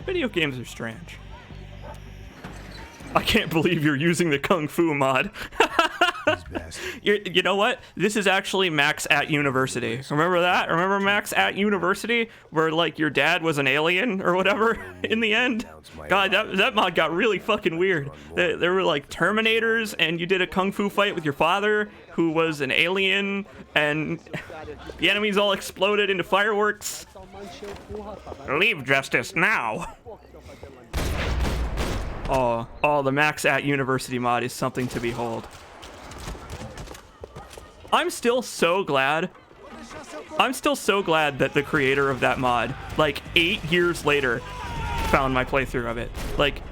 A: Video games are strange. I can't believe you're using the Kung Fu mod. You know what? This is actually Max at University. Remember that? Remember Max at University? Where, like, your dad was an alien or whatever in the end? God, that mod got really fucking weird. There were, like, Terminators, and you did a Kung Fu fight with your father, who was an alien, and the enemies all exploded into fireworks. Leave justice now. Oh, the Max at University mod is something to behold. I'm still so glad that the creator of that mod, like 8 years later, found my playthrough of it. Like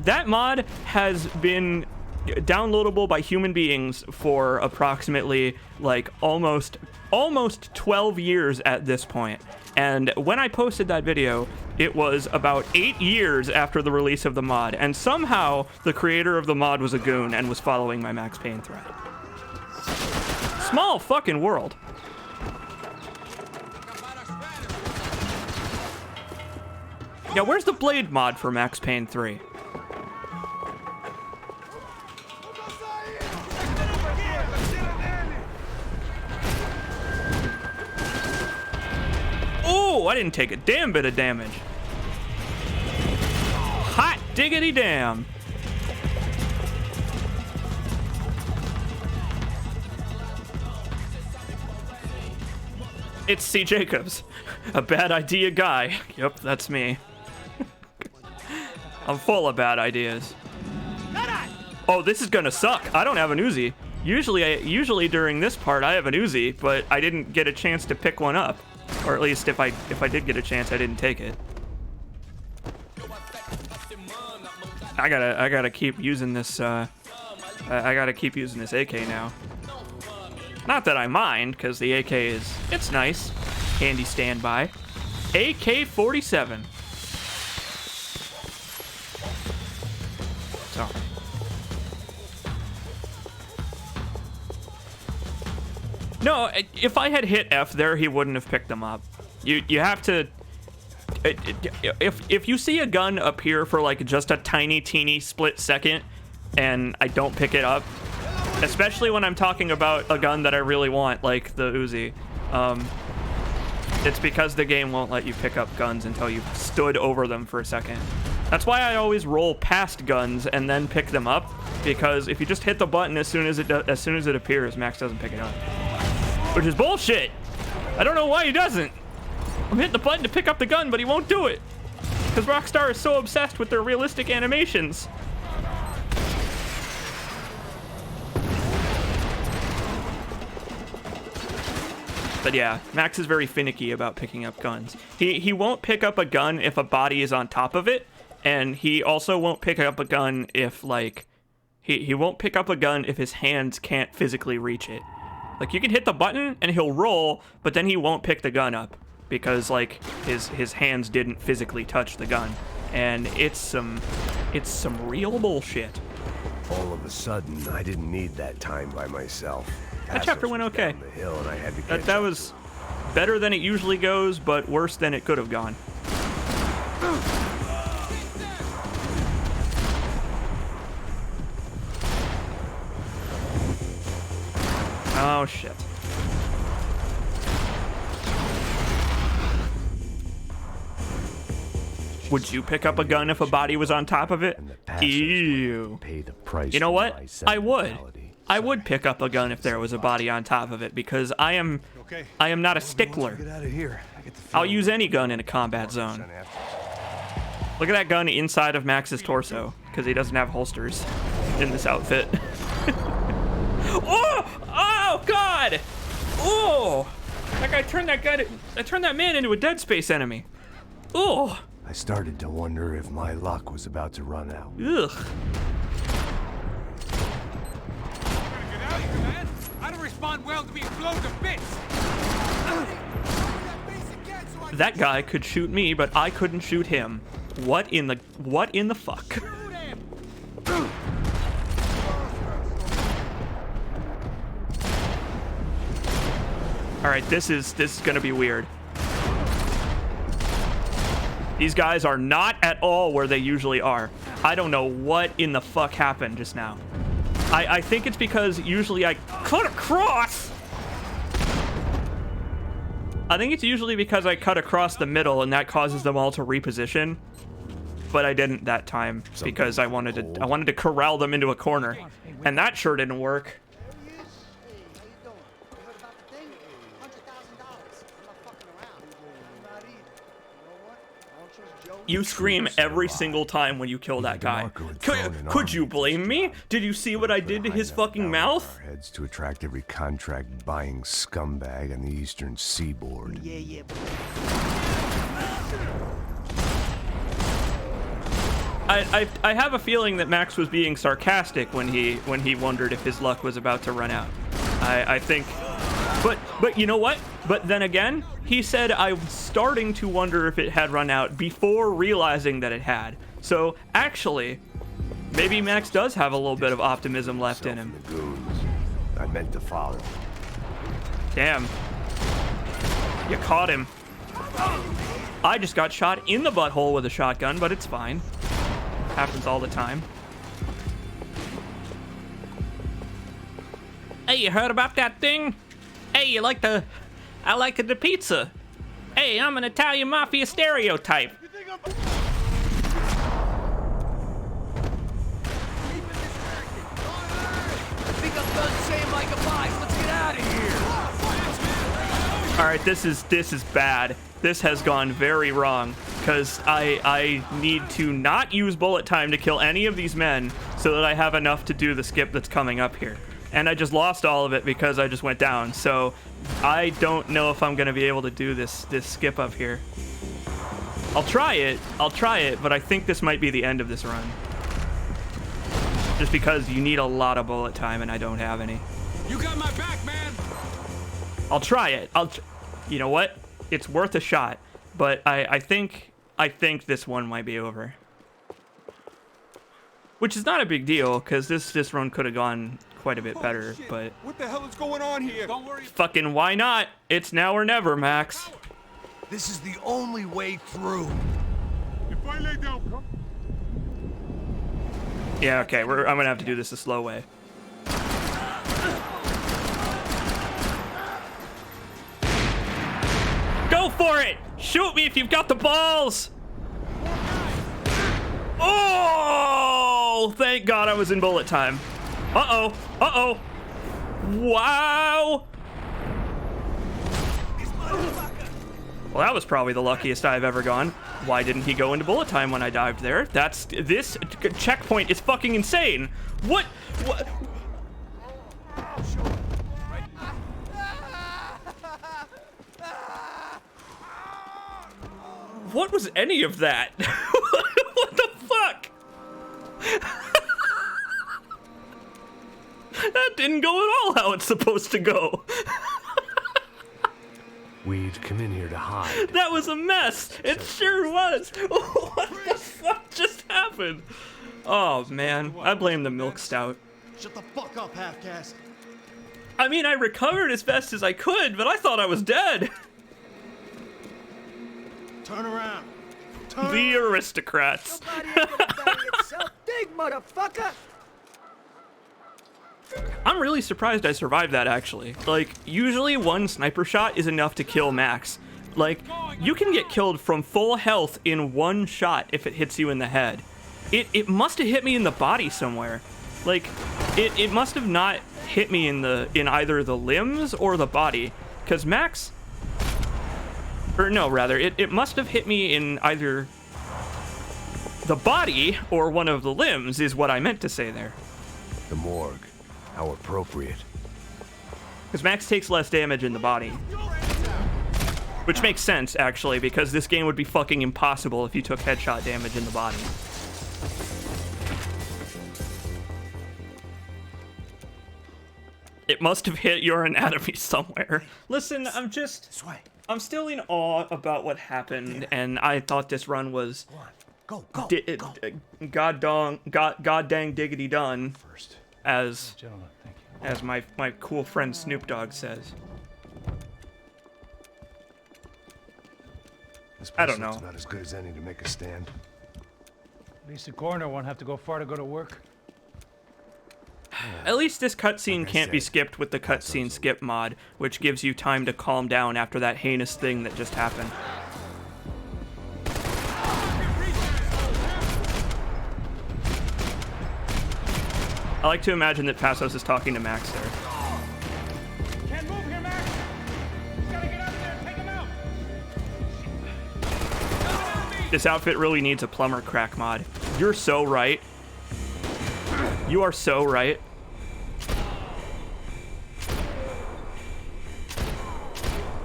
A: that mod has been downloadable by human beings for approximately like almost 12 years at this point. And when I posted that video, it was about 8 years after the release of the mod, and somehow the creator of the mod was a goon and was following my Max Payne thread. Small fucking world. Yeah, where's the Blade mod for Max Payne 3? Oh, I didn't take a damn bit of damage. Hot diggity damn. It's C. Jacobs, a bad idea guy. Yep, that's me. I'm full of bad ideas. Oh, this is gonna suck. I don't have an Uzi. Usually during this part I have an Uzi, but I didn't get a chance to pick one up. Or at least if I did get a chance, I didn't take it. I gotta keep using this. I gotta keep using this AK now. Not that I mind, because the AK it's nice, handy standby. AK-47. So. No, if I had hit F there, he wouldn't have picked them up. You have to... If you see a gun appear for like just a tiny, teeny split second, and I don't pick it up, especially when I'm talking about a gun that I really want, like the Uzi, it's because the game won't let you pick up guns until you've stood over them for a second. That's why I always roll past guns and then pick them up, because if you just hit the button as soon as it appears, Max doesn't pick it up. Which is bullshit. I don't know why he doesn't. I'm hitting the button to pick up the gun, but he won't do it. Because Rockstar is so obsessed with their realistic animations. But yeah, Max is very finicky about picking up guns. He won't pick up a gun if a body is on top of it, and he also won't pick up a gun if, like, he won't pick up a gun if his hands can't physically reach it. Like, you can hit the button and he'll roll, but then he won't pick the gun up because, like, his hands didn't physically touch the gun. And it's some real bullshit.
B: All of a sudden, I didn't need that time by myself.
A: That chapter went okay.
B: Down the hill and I had to catch
A: That
B: up
A: was better than it usually goes, but worse than it could have gone. Oh, shit. Would you pick up a gun if a body was on top of it? Ew.
B: Pay the price.
A: You know what?
B: for my
A: I would.
B: sentimentality.
A: I would pick up a gun if there was a body on top of it because I am not a stickler.
D: Get out of here. I get the
A: I'll use any gun in a combat zone. Look at that gun inside of Max's torso because he doesn't have holsters in this outfit. Oh! Oh God! Oh! That guy turned that man into a Dead Space enemy. Oh!
B: I started to wonder if my luck was about to run out.
A: Ugh.
C: Get out here, man. I don't respond well to being blown to bits.
A: That guy could shoot me, but I couldn't shoot him. What in the fuck? All right, this is gonna be weird. These guys are not at all where they usually are. I don't know what in the fuck happened just now. I think it's because usually I cut across. I think it's usually because I cut across the middle and that causes them all to reposition. But I didn't that time because I wanted to corral them into a corner. And that sure didn't work. You scream every single time when you kill that guy. Could you blame me? Did you see what I did to his fucking mouth?
B: Our heads to attract every contract-buying scumbag on the eastern seaboard.
F: Yeah.
A: I have a feeling that Max was being sarcastic when he wondered if his luck was about to run out. I think, but you know what? But then again, he said I'm starting to wonder if it had run out before realizing that it had. So actually, maybe Max does have a little bit of optimism left in him.
B: The goons. I meant to follow.
A: Damn. You caught him. I just got shot in the butthole with a shotgun, but it's fine. Happens all the time. Hey, you heard about that thing? Hey, I like the pizza. Hey, I'm an Italian mafia stereotype. All right, this is bad. This has gone very wrong because I need to not use bullet time to kill any of these men so that I have enough to do the skip that's coming up here. And I just lost all of it because I just went down. So I don't know if I'm gonna be able to do this skip up here. I'll try it, but I think this might be the end of this run. Just because you need a lot of bullet time and I don't have any.
C: You got my back, man.
A: I'll try it. You know what? It's worth a shot, but I think this one might be over. Which is not a big deal, because this run could have gone quite a bit better,
C: Shit.
A: but
C: What the hell is going on here? Don't worry.
A: fucking why not? It's now or never, Max.
D: This is the only way through.
C: If I lay down, come.
A: Yeah, okay, I'm gonna have to do this a slow way. Go for it! Shoot me if you've got the balls! Oh! Thank God I was in bullet time. Uh-oh. Uh-oh. Wow! Well, that was probably the luckiest I've ever gone. Why didn't he go into bullet time when I dived there? This checkpoint is fucking insane. What? What was any of that? What the fuck? That didn't go at all how it's supposed to go.
B: We'd come in here to hide.
A: That was a mess. It sure was. What the fuck just happened? Oh, man. I blame the milk stout.
F: Shut the fuck up, half-caste.
A: I mean, I recovered as best as I could, but I thought I was dead.
C: Turn around.
A: The aristocrats.
E: Nobody ain't gonna bury itself. Dig, motherfucker!
A: I'm really surprised I survived that, actually. Like, usually one sniper shot is enough to kill Max. Like, you can get killed from full health in one shot if it hits you in the head. It must have hit me in the body somewhere. Like, it must have not hit me in either the limbs or the body. Because Max... Or no, rather, it must have hit me in either the body or one of the limbs is what I meant to say there.
B: The morgue. How appropriate.
A: Because Max takes less damage in the body. Which makes sense, actually, because this game would be fucking impossible if you took headshot damage in the body. It must have hit your anatomy somewhere. Listen, I'm still in awe about what happened, and I thought this run was
D: Go.
A: god dang diggity done,
D: First.
A: as
C: Gentlemen, thank you.
A: as my cool friend Snoop Dogg says.
B: This
A: I
B: place
A: don't
B: looks
A: know.
B: not as good as any to make a stand.
C: At least the coroner won't have to go far to go to work.
A: At least this cutscene
B: Like I
A: can't be
B: said,
A: skipped with the cutscene skip mod, which gives you time to calm down after that heinous thing that just happened. I like to imagine that Passos is talking to Max there.
F: Can't move here, Max. You gotta get out of there and take him out.
A: This outfit really needs a plumber crack mod. You're so right. You are so right.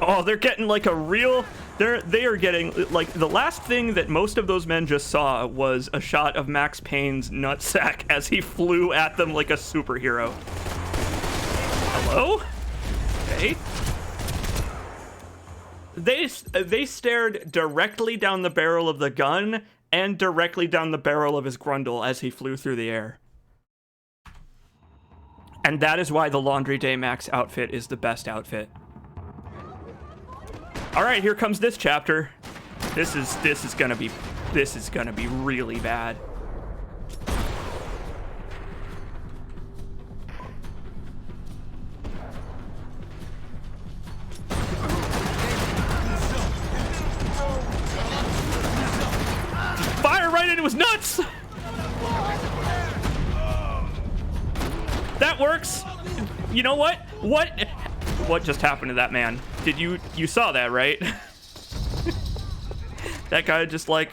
A: Oh, they're getting like a real... They are getting... Like, the last thing that most of those men just saw was a shot of Max Payne's nutsack as he flew at them like a superhero. Hello? Okay. They stared directly down the barrel of the gun and directly down the barrel of his grundle as he flew through the air. And that is why the Laundry Day Max outfit is the best outfit. All right, here comes this chapter. This is gonna be really bad. Fire right into his nuts. That works. You know what? What just happened to that man? Did you saw that, right? That guy just like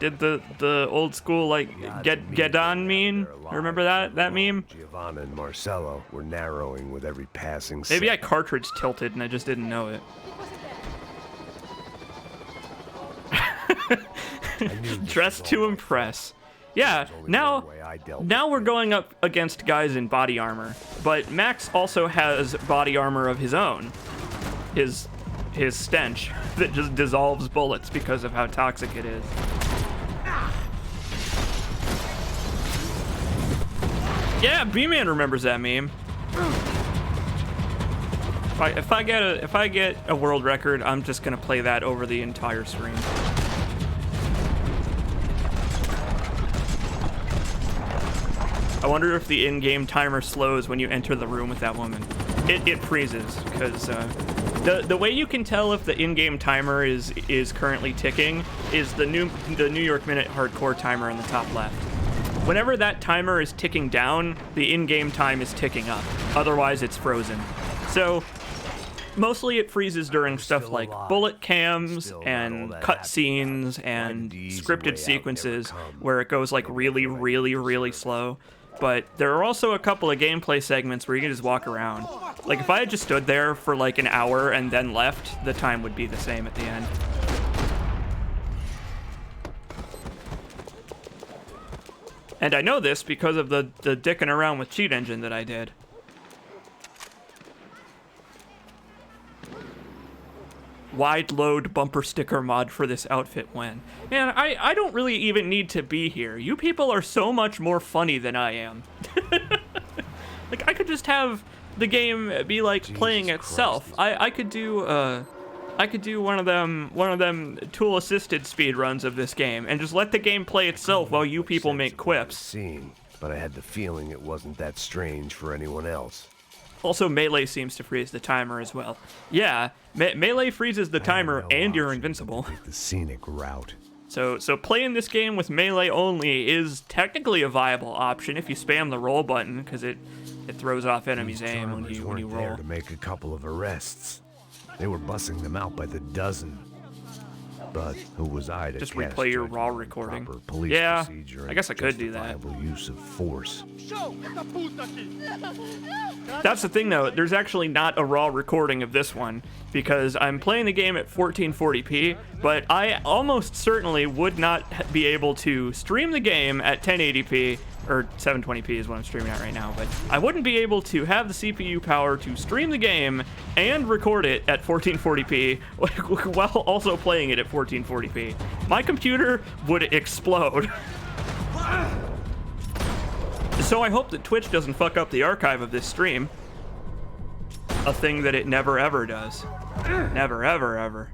A: did the old school like get on meme. Remember that meme?
B: Giovanna and Marcello were narrowing with every passing
A: Maybe I
B: second.
A: cartridge tilted and I just didn't know it.
B: I knew this
A: Dressed
B: was
A: to
B: all
A: impress. Yeah,
B: only
A: now
B: one way I dealt
A: now
B: with
A: we're
B: it.
A: going up against guys in body armor, but Max also has body armor of his own. His stench that just dissolves bullets because of how toxic it is. Yeah, B-Man remembers that meme. If I get a world record, I'm just gonna play that over the entire screen. I wonder if the in-game timer slows when you enter the room with that woman. It freezes because the way you can tell if the in-game timer is currently ticking is the New York Minute hardcore timer in the top left. Whenever that timer is ticking down, the in-game time is ticking up. Otherwise, it's frozen. So mostly it freezes during stuff
B: still
A: like
B: alive.
A: bullet cams
B: Still not
A: and
B: all that
A: cutscenes
B: happy.
A: and
B: Why did the easy way
A: scripted
B: out
A: sequences
B: never come?
A: where it goes like really, really, really slow. But there are also a couple of gameplay segments where you can just walk around. Like if I had just stood there for like an hour and then left, the time would be the same at the end. And I know this because of the dicking around with cheat engine that I did. Wide load bumper sticker mod for this outfit when. Man, I don't really even need to be here. You people are so much more funny than I am. Like I could just have the game be like playing
B: Jesus
A: itself.
B: Christ.
A: I could do I could do one of them tool-assisted speed runs of this game and just let the game play itself while you people make quips.
B: Scene, but I had the feeling it wasn't that strange for anyone else.
A: Also, melee seems to freeze the timer as well. Yeah, melee freezes the timer and you're invincible.
B: Take the scenic route.
A: So playing this game with melee only is technically a viable option if you spam the roll button, because it throws off enemies' aim when you
B: weren't
A: roll.
B: there to make a couple of arrests. They were bussing them out by the dozen. But who was I to
A: Just
B: cast
A: replay your
B: judgment
A: raw
B: on
A: recording.
B: proper police
A: Yeah,
B: procedure
A: I
B: and
A: guess I could do that.
B: justifiable use of force.
A: That's the thing, though. There's actually not a raw recording of this one because I'm playing the game at 1440p, but I almost certainly would not be able to stream the game at 1080p, or 720p is what I'm streaming at right now, but I wouldn't be able to have the CPU power to stream the game and record it at 1440p while also playing it at 1440p. My computer would explode. So I hope that Twitch doesn't fuck up the archive of this stream. A thing that it never ever does. Never ever ever.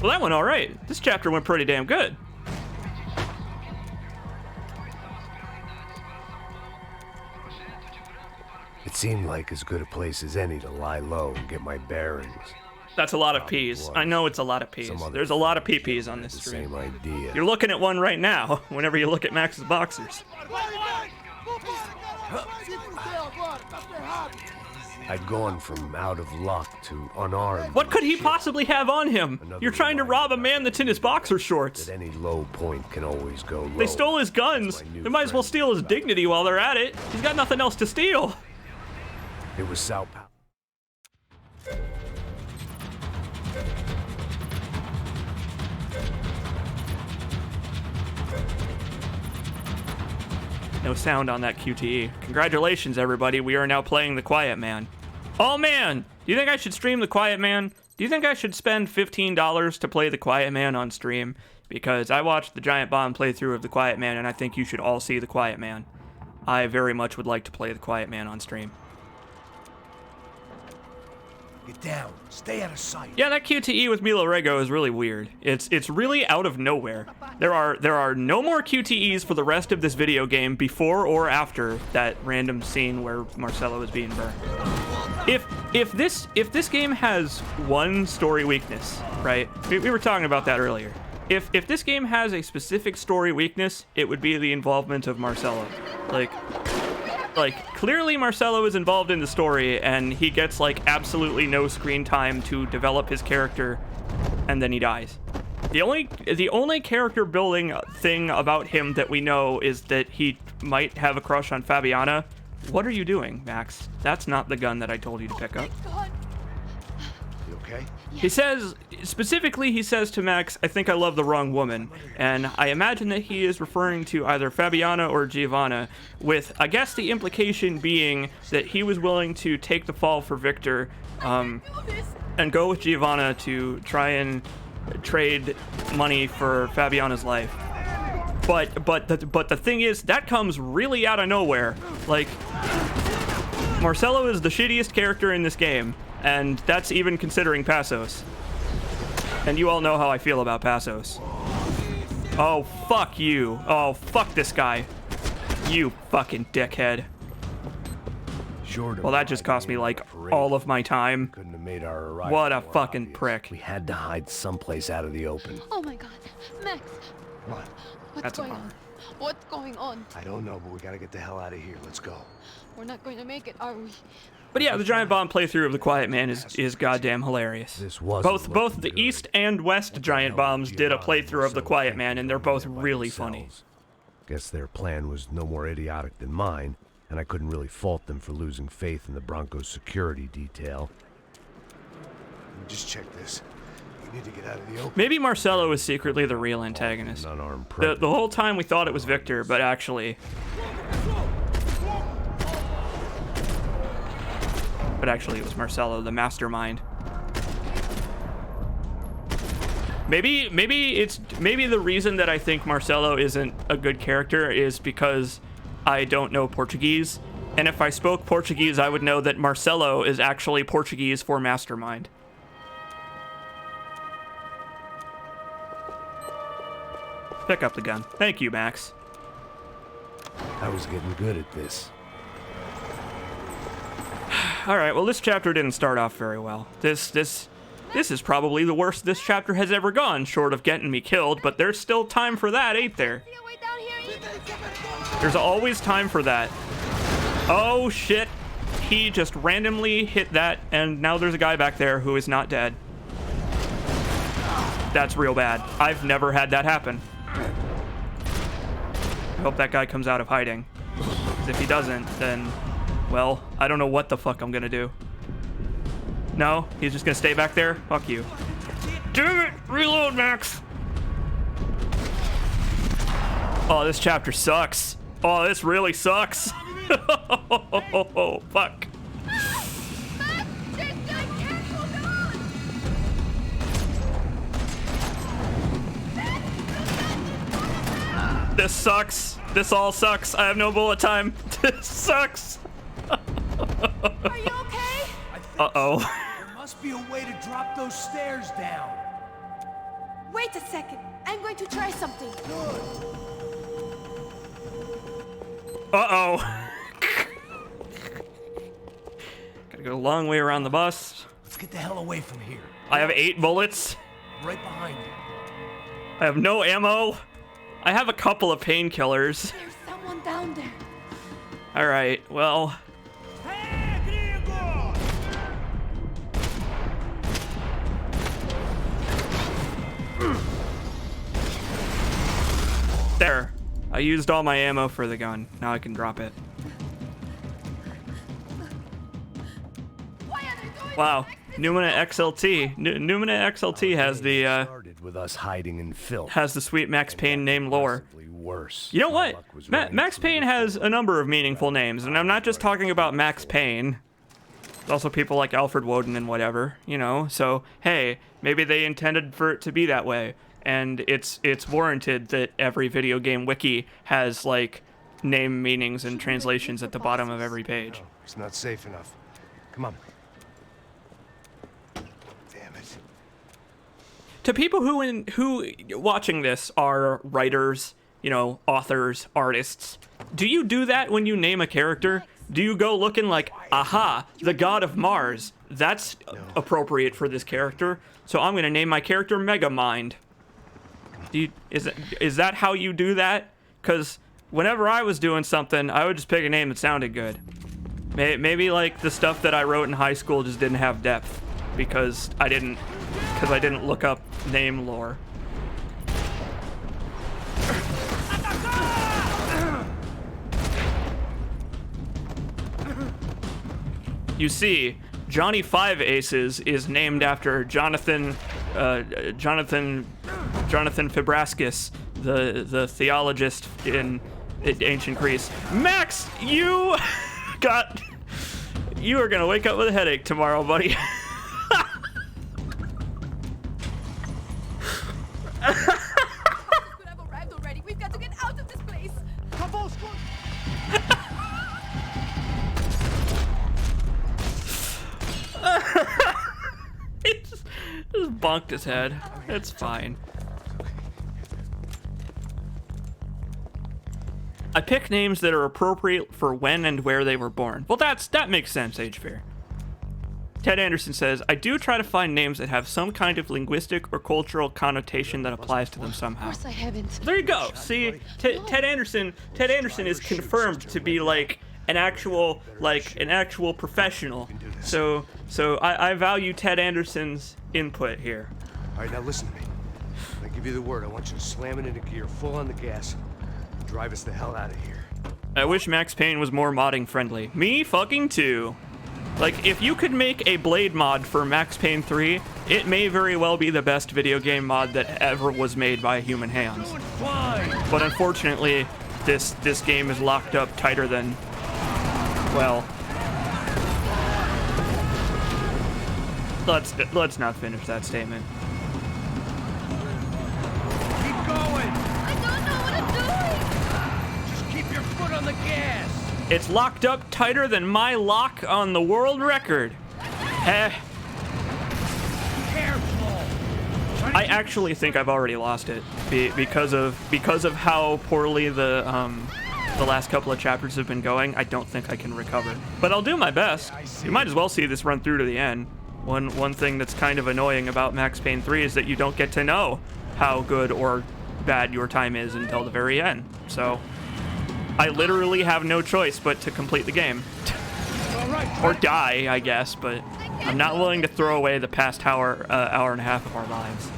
A: Well, that went all right. This chapter went pretty damn good.
B: It seemed like as good a place as any to lie low and get my bearings.
A: That's a lot of P's. I know it's a lot of P's. There's a lot of PPs on this
B: The
A: stream.
B: same idea.
A: You're looking at one right now, whenever you look at Max's boxers.
B: I'd gone from out of luck to unarmed.
A: What could he
B: shit.
A: possibly have on him?
B: Another
A: You're trying to rob a man that's in his boxer shorts.
B: That any low point can always go low.
A: They stole his guns.
B: That's my new
A: They might as well
B: friend.
A: steal his dignity while they're at it. He's got nothing else to steal.
B: It was Sao Paulo.
A: No sound on that QTE. Congratulations, everybody. We are now playing The Quiet Man. Oh, man! Do you think I should stream The Quiet Man? Do you think I should spend $15 to play The Quiet Man on stream? Because I watched the Giant Bomb playthrough of The Quiet Man, and I think you should all see The Quiet Man. I very much would like to play The Quiet Man on stream.
D: Get down. Stay out of sight.
A: Yeah, that QTE with Milo Rego is really weird. It's really out of nowhere. There are no more QTEs for the rest of this video game before or after that random scene where Marcelo is being burned. If this game has one story weakness, right? We were talking about that earlier. If this game has a specific story weakness, it would be the involvement of Marcelo. Like, clearly Marcelo is involved in the story, and he gets, like, absolutely no screen time to develop his character, and then he dies. The only character building thing about him that we know is that he might have a crush on Fabiana. What are you doing, Max? That's not the gun that I told you to pick up.
B: You okay?
A: He says to Max, I think I love the wrong woman. And I imagine that he is referring to either Fabiana or Giovanna, with, I guess, the implication being that he was willing to take the fall for Victor, and go with Giovanna to try and trade money for Fabiana's life. But the thing is, that comes really out of nowhere. Like, Marcelo is the shittiest character in this game, and that's even considering Passos. And you all know how I feel about Passos. Oh, fuck you. Oh, fuck this guy. You fucking dickhead. Well, that just cost me, like, all of my time.
B: Couldn't have made our arrival
A: What a
B: more
A: fucking
B: obvious.
A: prick.
B: We had to hide someplace out of the open.
G: Oh my god. Max,
B: What?
G: what's
A: That's a
G: going
A: bummer.
G: on? What's going on?
B: I don't know, but we gotta get the hell out of here. Let's go.
G: We're not going to make it, are we?
A: But yeah, the Giant Bomb playthrough of The Quiet Man is goddamn hilarious.
B: This was
A: Both the East and West Giant Bombs did a playthrough of The Quiet Man, and they're both really funny.
B: Guess their plan was no more idiotic than mine, and I couldn't really fault them for losing faith in the Broncos security detail. Just check this. We need to get out of the open.
A: Maybe Marcelo is secretly the real antagonist.
B: An unarmed
A: The
B: predator.
A: whole time we thought it was Victor, but actually... it was Marcelo, the mastermind. Maybe the reason that I think Marcelo isn't a good character is because I don't know Portuguese, And if I spoke Portuguese, I would know that Marcelo is actually Portuguese for mastermind. Pick up the gun. Thank you, Max.
B: I was getting good at this.
A: Alright, well, this chapter didn't start off very well. This is probably the worst this chapter has ever gone, short of getting me killed, but there's still time for that, ain't there?
G: See a way down here?
A: There's always time for that. Oh, shit. He just randomly hit that, and now there's a guy back there who is not dead. That's real bad. I've never had that happen. I hope that guy comes out of hiding. 'Cause if he doesn't, then, well, I don't know what the fuck I'm gonna do. No, he's just gonna stay back there? Fuck you. Damn it! Reload, Max! Oh, this chapter sucks. Oh, this really sucks. Oh, fuck. This sucks. This all sucks. I have no bullet time. This sucks.
G: Are you okay?
A: Uh-oh.
D: There must be a way to drop those stairs down.
G: Wait a second. I'm going to try something.
A: Uh-oh. Gotta go a long way around the bus.
D: Let's get the hell away from here.
A: I have 8 bullets.
D: Right behind you.
A: I have no ammo. I have a couple of painkillers.
G: There's someone down there.
A: Alright, well... There. I used all my ammo for the gun. Now I can drop it.
G: Why are they doing
A: Wow.
G: this?
A: Numina XLT. Numina XLT has the
B: Started with us hiding in filth.
A: has the sweet Max Payne name lore.
B: Progressively worse.
A: You know
B: My
A: what?
B: luck was running
A: Max
B: through
A: Payne
B: the
A: has
B: floor.
A: a number of meaningful names, and I'm not just talking about Max Payne. There's also people like Alfred Woden and whatever, you know. So hey, maybe they intended for it to be that way, and it's warranted that every video game wiki has like name meanings and translations at the bottom of every page.
B: It's not safe enough. Come on. Damn it.
A: To people who watching this are writers, you know, authors, artists, do you do that when you name a character? Do you go looking like, aha, the god of Mars? That's appropriate for this character. So I'm gonna name my character Megamind. Is that how you do that? Because whenever I was doing something, I would just pick a name that sounded good. Maybe like the stuff that I wrote in high school just didn't have depth because I didn't look up name lore. You see, Johnny Five Aces is named after Jonathan Fibrascus, the theologist in ancient Greece. Max, you are gonna wake up with a headache tomorrow, buddy.
G: Could have arrived already. We've got to get out of this place.
A: He just bonked his head. It's fine. I pick names that are appropriate for when and where they were born. Well, that makes sense, Age Fair. Ted Anderson says, I do try to find names that have some kind of linguistic or cultural connotation that applies to them somehow.
G: Of course I haven't.
A: There you go. See, Ted Anderson is confirmed to be like an actual professional. So I value Ted Anderson's input here.
B: All right, now listen to me. When I give you the word, I want you to slam it into gear, full on the gas, and drive us the hell out of here.
A: I wish Max Payne was more modding friendly. Me fucking too. Like, if you could make a Blade mod for Max Payne 3, it may very well be the best video game mod that ever was made by human hands. But unfortunately, this game is locked up tighter than, well, let's not finish that statement.
C: Keep going!
G: I don't know what I'm doing.
C: Just keep your foot on the gas!
A: It's locked up tighter than my lock on the world record. Eh. I actually think I've already lost it because of how poorly the last couple of chapters have been going. I don't think I can recover, but I'll do my best. You might as well see this run through to the end. One thing that's kind of annoying about Max Payne 3 is that you don't get to know how good or bad your time is until the very end. So I literally have no choice but to complete the game. Or die, I guess, but I'm not willing to throw away the past hour and a half of our lives.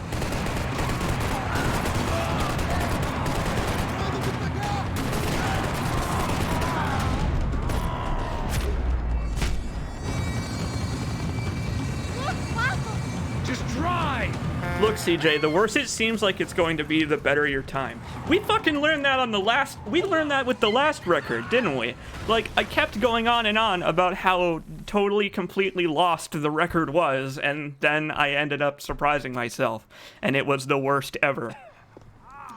C: Just drive!
A: Look, CJ, the worse it seems like it's going to be, the better your time. We fucking learned that we learned that with the last record, didn't we? Like, I kept going on and on about how totally, completely lost the record was, and then I ended up surprising myself, and it was the worst ever.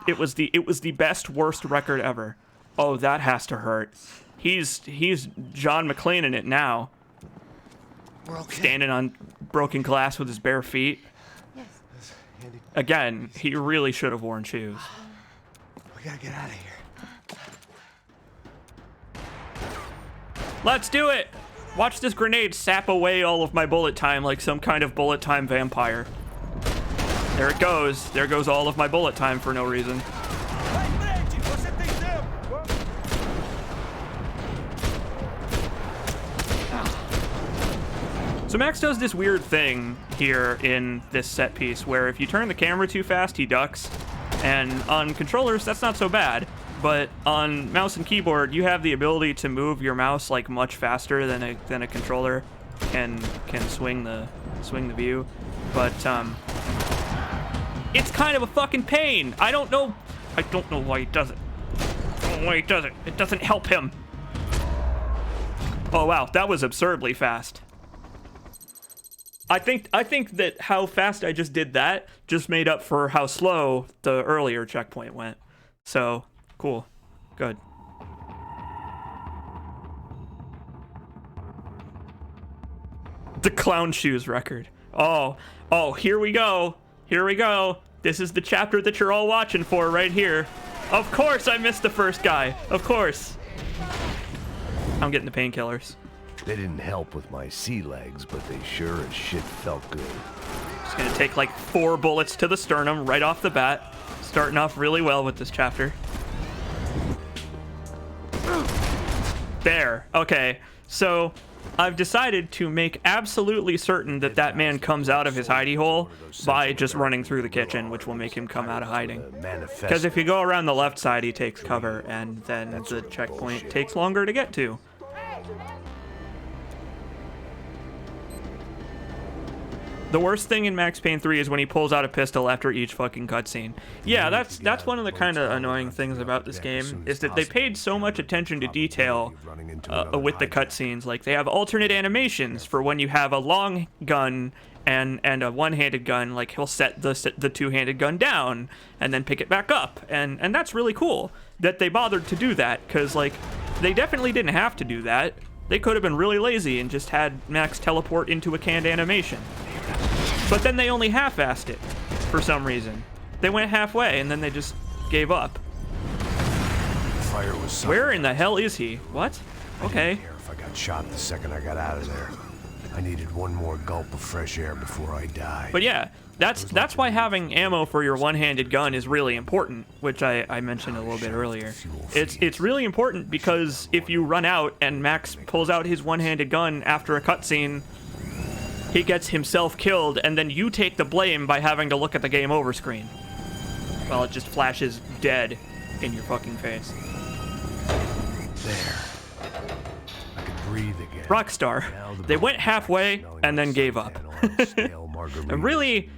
A: It was the best, worst record ever. Oh, that has to hurt. He's John McClane in it now.
B: We're okay.
A: Standing on broken glass with his bare feet. Again, he really should have worn shoes.
B: We gotta get out of here.
A: Let's do it! Watch this grenade sap away all of my bullet time like some kind of bullet time vampire. There it goes. There goes all of my bullet time for no reason. So Max does this weird thing here in this set piece where if you turn the camera too fast, he ducks. And on controllers, that's not so bad. But on mouse and keyboard, you have the ability to move your mouse like much faster than a controller can swing the view. But it's kind of a fucking pain. I don't know why he does it. I don't know why he does it. It doesn't help him. Oh wow, that was absurdly fast. I think that how fast I just did that just made up for how slow the earlier checkpoint went. So, cool. Good. The clown shoes record. Oh, here we go. Here we go. This is the chapter that you're all watching for right here. Of course I missed the first guy. Of course. I'm getting the painkillers.
B: They didn't help with my sea legs, but they sure as shit felt good.
A: Just gonna take like 4 bullets to the sternum right off the bat. Starting off really well with this chapter. There. Okay. So I've decided to make absolutely certain that that man comes out of his hidey hole by just running through the kitchen, which will make him come out of hiding. Because if you go around the left side, he takes cover, and then the checkpoint takes longer to get to. The worst thing in Max Payne 3 is when he pulls out a pistol after each fucking cutscene. Yeah, that's one of the kind of annoying things about this game, is that they paid so much attention to detail with the cutscenes. Like, they have alternate animations for when you have a long gun and a one-handed gun. Like, he'll set the two-handed gun down and then pick it back up. And that's really cool that they bothered to do that, because, like, they definitely didn't have to do that. They could have been really lazy and just had Max teleport into a canned animation. But then they only half-assed it, for some reason. They went halfway, and then they just gave up.
B: Fire was
A: Where in the hell is he? What? Okay.
B: I didn't care if I got shot the second I got out of there. I needed one more gulp of fresh air before I died.
A: But yeah, that's why having ammo for your one-handed gun is really important, which I mentioned a little bit earlier. It's really important because if you run out and Max pulls out his one-handed gun after a cutscene, he gets himself killed, and then you take the blame by having to look at the game over screen while it just flashes dead in your fucking face.
B: There. I could breathe again.
A: Rockstar. They went halfway and then gave up. It really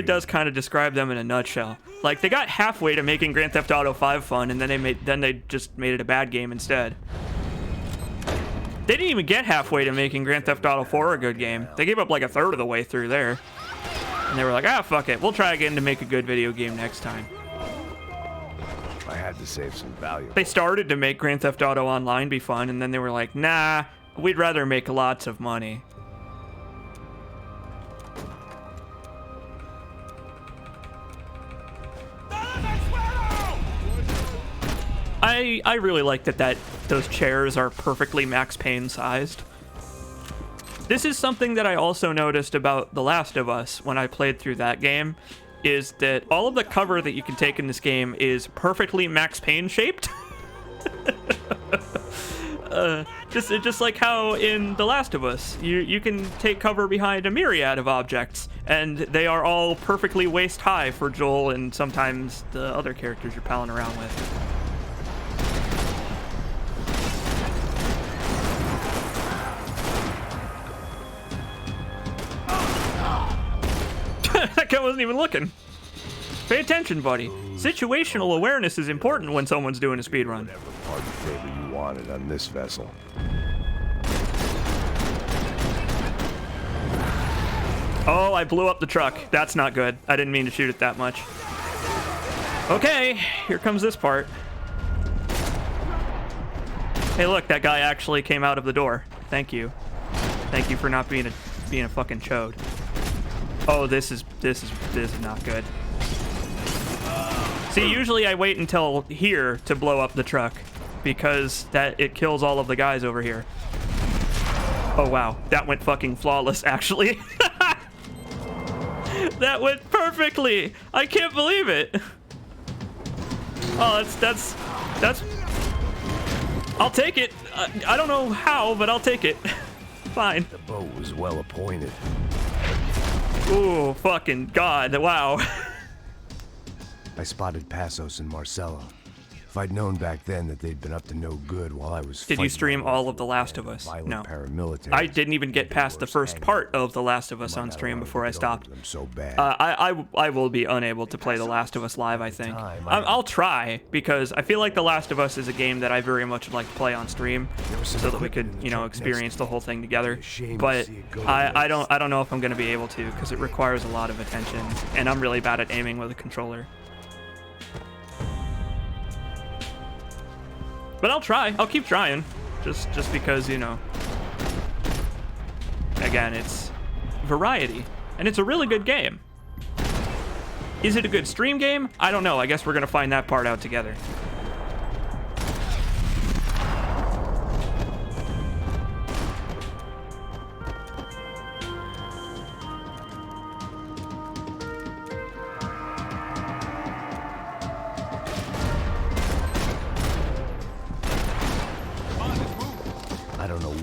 A: does kind of describe them in a nutshell. Like, they got halfway to making Grand Theft Auto 5 fun, and then they just made it a bad game instead. They didn't even get halfway to making Grand Theft Auto 4 a good game. They gave up like a third of the way through there. And they were like, ah, fuck it. We'll try again to make a good video game next time.
B: I had to save some value.
A: They started to make Grand Theft Auto Online be fun, and then they were like, nah, we'd rather make lots of money. I really like that those chairs are perfectly Max Payne sized. This is something that I also noticed about The Last of Us when I played through that game, is that all of the cover that you can take in this game is perfectly Max Payne shaped. Just like how in The Last of Us, you can take cover behind a myriad of objects, and they are all perfectly waist high for Joel and sometimes the other characters you're palling around with. That guy wasn't even looking. Pay attention, buddy. Situational awareness is important when someone's doing a speedrun.
B: Whatever party favor you wanted on this vessel.
A: Oh, I blew up the truck. That's not good. I didn't mean to shoot it that much. Okay, here comes this part. Hey, look, that guy actually came out of the door. Thank you. Thank you for not being a fucking chode. Oh, this is not good. See, usually I wait until here to blow up the truck because it kills all of the guys over here. Oh wow, that went fucking flawless actually. That went perfectly. I can't believe it. Oh, that's I'll take it. I don't know how, but I'll take it. Fine.
B: The boat was well appointed.
A: Ooh, fucking God, wow.
B: I spotted Passos and Marcelo. If I'd known back then that they'd been up to no good while I was
A: Did you
B: fighting
A: stream
B: my
A: all of The
B: way
A: Last
B: through
A: of Us?
B: violent
A: No.
B: paramilitary.
A: I didn't even get past the first part of The Last of Us on stream before I stopped.
B: Them so bad.
A: I will be unable to play The Last of Us live, I think. I'll try, because I feel like The Last of Us is a game that I very much would like to play on stream, so that we could, you know, experience the whole thing together. But I don't know if I'm going to be able to, because it requires a lot of attention, and I'm really bad at aiming with a controller. But I'll try. I'll keep trying. Just because, you know. Again, it's variety. And it's a really good game. Is it a good stream game? I don't know. I guess we're going to find that part out together.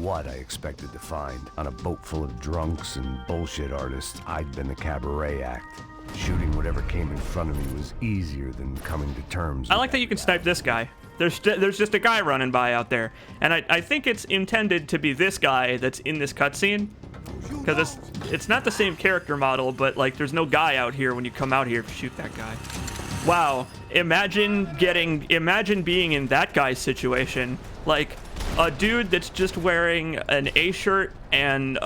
B: What I expected to find. On a boat full of drunks and bullshit artists, I'd been the cabaret act. Shooting whatever came in front of me was easier than coming to terms.
A: I like that you can snipe this guy. There's just a guy running by out there. And I think it's intended to be this guy that's in this cutscene. Because it's not the same character model, but like there's no guy out here when you come out here to shoot that guy. Wow, imagine being in that guy's situation. Like, a dude that's just wearing an A shirt and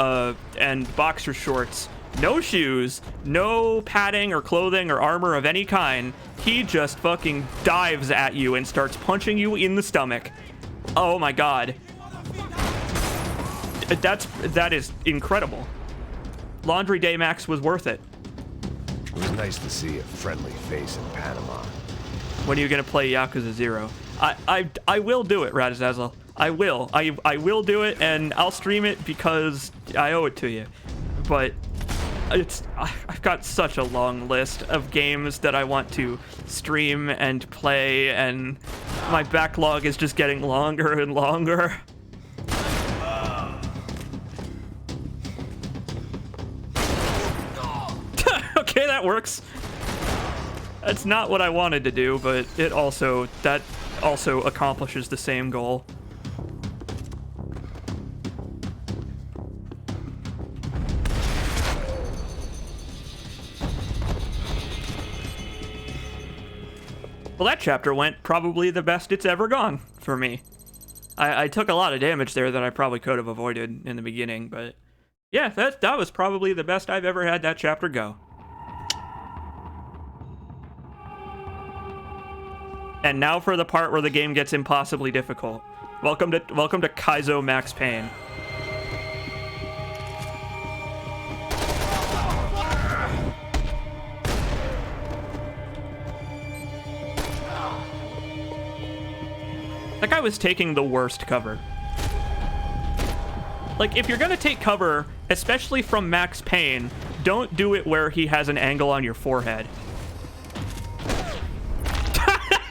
A: boxer shorts, no shoes, no padding or clothing or armor of any kind. He just fucking dives at you and starts punching you in the stomach. Oh my God. That is incredible. Laundry Day Max was worth it.
B: It was nice to see a friendly face in Panama.
A: When are you gonna play Yakuza 0? I will do it, Radazazel. I will. I will do it, and I'll stream it because I owe it to you. But I've got such a long list of games that I want to stream and play, and my backlog is just getting longer and longer. Okay, that works. That's not what I wanted to do, but that also accomplishes the same goal. Well, that chapter went probably the best it's ever gone for me. I took a lot of damage there that I probably could have avoided in the beginning, but yeah, that was probably the best I've ever had that chapter go. And now for the part where the game gets impossibly difficult. Welcome to Kaizo Max Payne. That guy was taking the worst cover. Like, if you're gonna take cover, especially from Max Payne, don't do it where he has an angle on your forehead.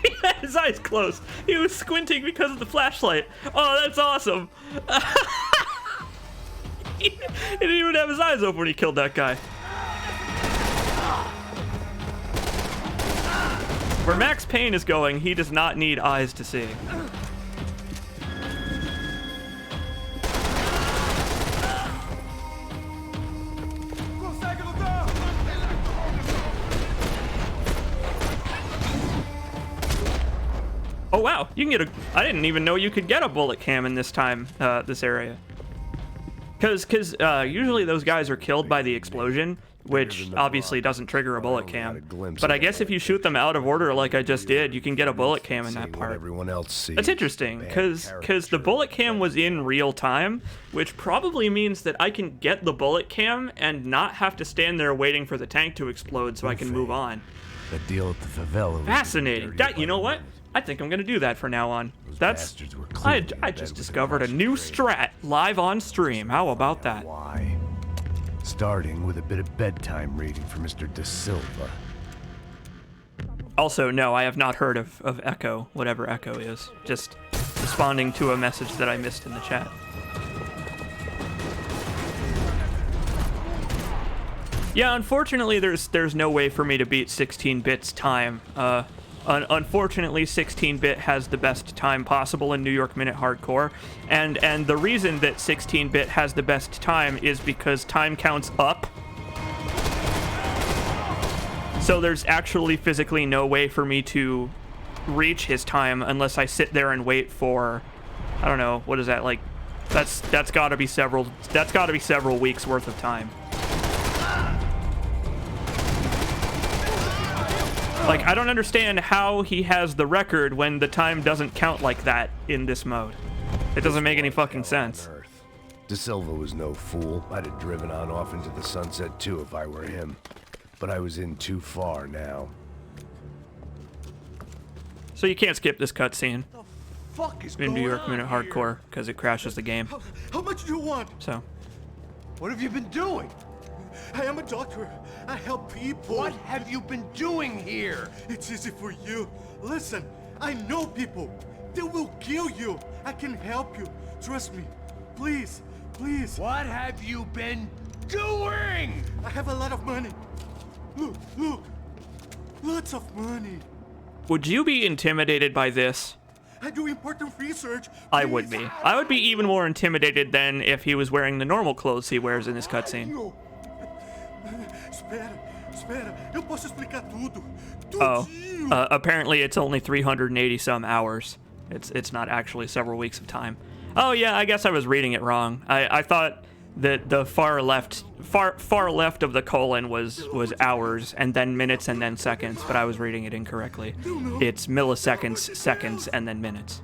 A: He had his eyes closed. He was squinting because of the flashlight. Oh, that's awesome. He didn't even have his eyes open when he killed that guy. Where Max Payne is going, he does not need eyes to see. Oh wow, you can get a... I didn't even know you could get a bullet cam in this this area. Because usually those guys are killed by the explosion, which obviously doesn't trigger a bullet cam. But I guess if you shoot them out of order like I just did, you can get a bullet cam in that part. That's interesting, because the bullet cam was in real time, which probably means that I can get the bullet cam and not have to stand there waiting for the tank to explode so I can move on.
B: That deal at the favela.
A: Fascinating. You know what? I think I'm gonna do that for now on. I just discovered a new strat live on stream. How about that?
B: Why? Starting with a bit of bedtime reading for Mr. De Silva.
A: Also, no, I have not heard of Echo, whatever Echo is. Just responding to a message that I missed in the chat. Yeah, unfortunately, there's no way for me to beat 16-bit's time. Unfortunately, 16-bit has the best time possible in New York Minute Hardcore, and the reason that 16-bit has the best time is because time counts up. So there's actually physically no way for me to reach his time unless I sit there and wait for, I don't know, what is that, like, that's got to be several weeks worth of time. Like, I don't understand how he has the record when the time doesn't count like that in this mode. It doesn't make any fucking sense.
B: De Silva was no fool. I'd have driven on off into the sunset too if I were him. But I was in too far now.
A: So you can't skip this cutscene
C: Fuck is
A: in
C: going
A: New York
C: on
A: Minute
C: here?
A: Hardcore because it crashes the game.
C: How much do you want?
A: So.
C: What have you been doing?
H: I am a doctor. I help people.
C: What have you been doing here?
H: It's easy for you. Listen, I know people. They will kill you. I can help you. Trust me. Please, please.
C: What have you been doing?
H: I have a lot of money. Look, look. Lots of money.
A: Would you be intimidated by this?
H: I do important research.
A: I would be. I would be even more intimidated than if he was wearing the normal clothes he wears in this cutscene.
H: No. Espera. Eu posso explicar tudo.
A: Oh.
H: Tudinho.
A: Apparently it's only 380 some hours. It's not actually several weeks of time. Oh yeah, I guess I was reading it wrong. I thought that the far left of the colon was hours and then minutes and then seconds, but I was reading it incorrectly. It's milliseconds, seconds, and then minutes.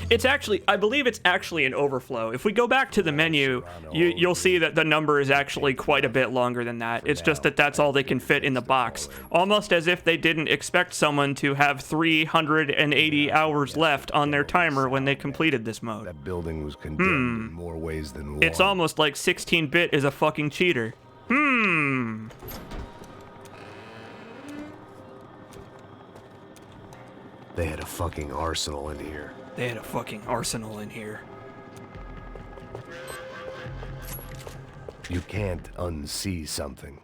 A: It's actually, I believe it's actually an overflow. If we go back to the menu, you'll see that the number is actually quite a bit longer than that. It's just that that's all they can fit in the box. Almost as if they didn't expect someone to have 380 hours left on their timer when they completed this mode.
B: That building was condemned in more ways than one.
A: It's almost like 16-bit is a fucking cheater.
B: They had a fucking arsenal in here.
A: They had a fucking arsenal in here.
B: You can't unsee something,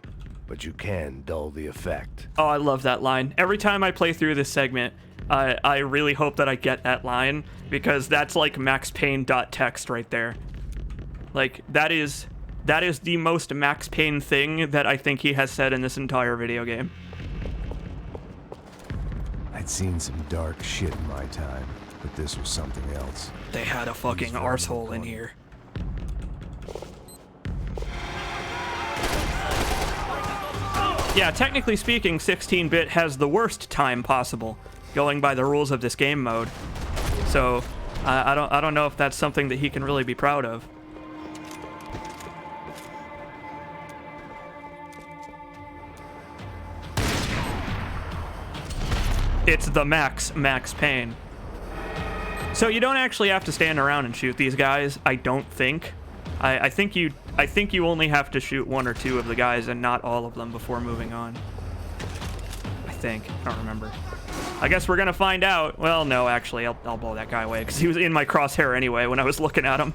B: but you can dull the effect.
A: Oh, I love that line. Every time I play through this segment, I really hope that I get that line, because that's like Max Payne.text right there. Like, that is the most Max Payne thing that I think he has said in this entire video game.
B: I'd seen some dark shit in my time, but this was something else.
A: They had a fucking arsehole in here. Yeah, technically speaking, 16-bit has the worst time possible, going by the rules of this game mode. So, I don't know if that's something that he can really be proud of. It's the Max Payne. So you don't actually have to stand around and shoot these guys, I don't think. I think you only have to shoot 1 or 2 of the guys and not all of them before moving on. I think. I don't remember. I guess we're gonna find out. Well, no, actually, I'll blow that guy away because he was in my crosshair anyway when I was looking at him.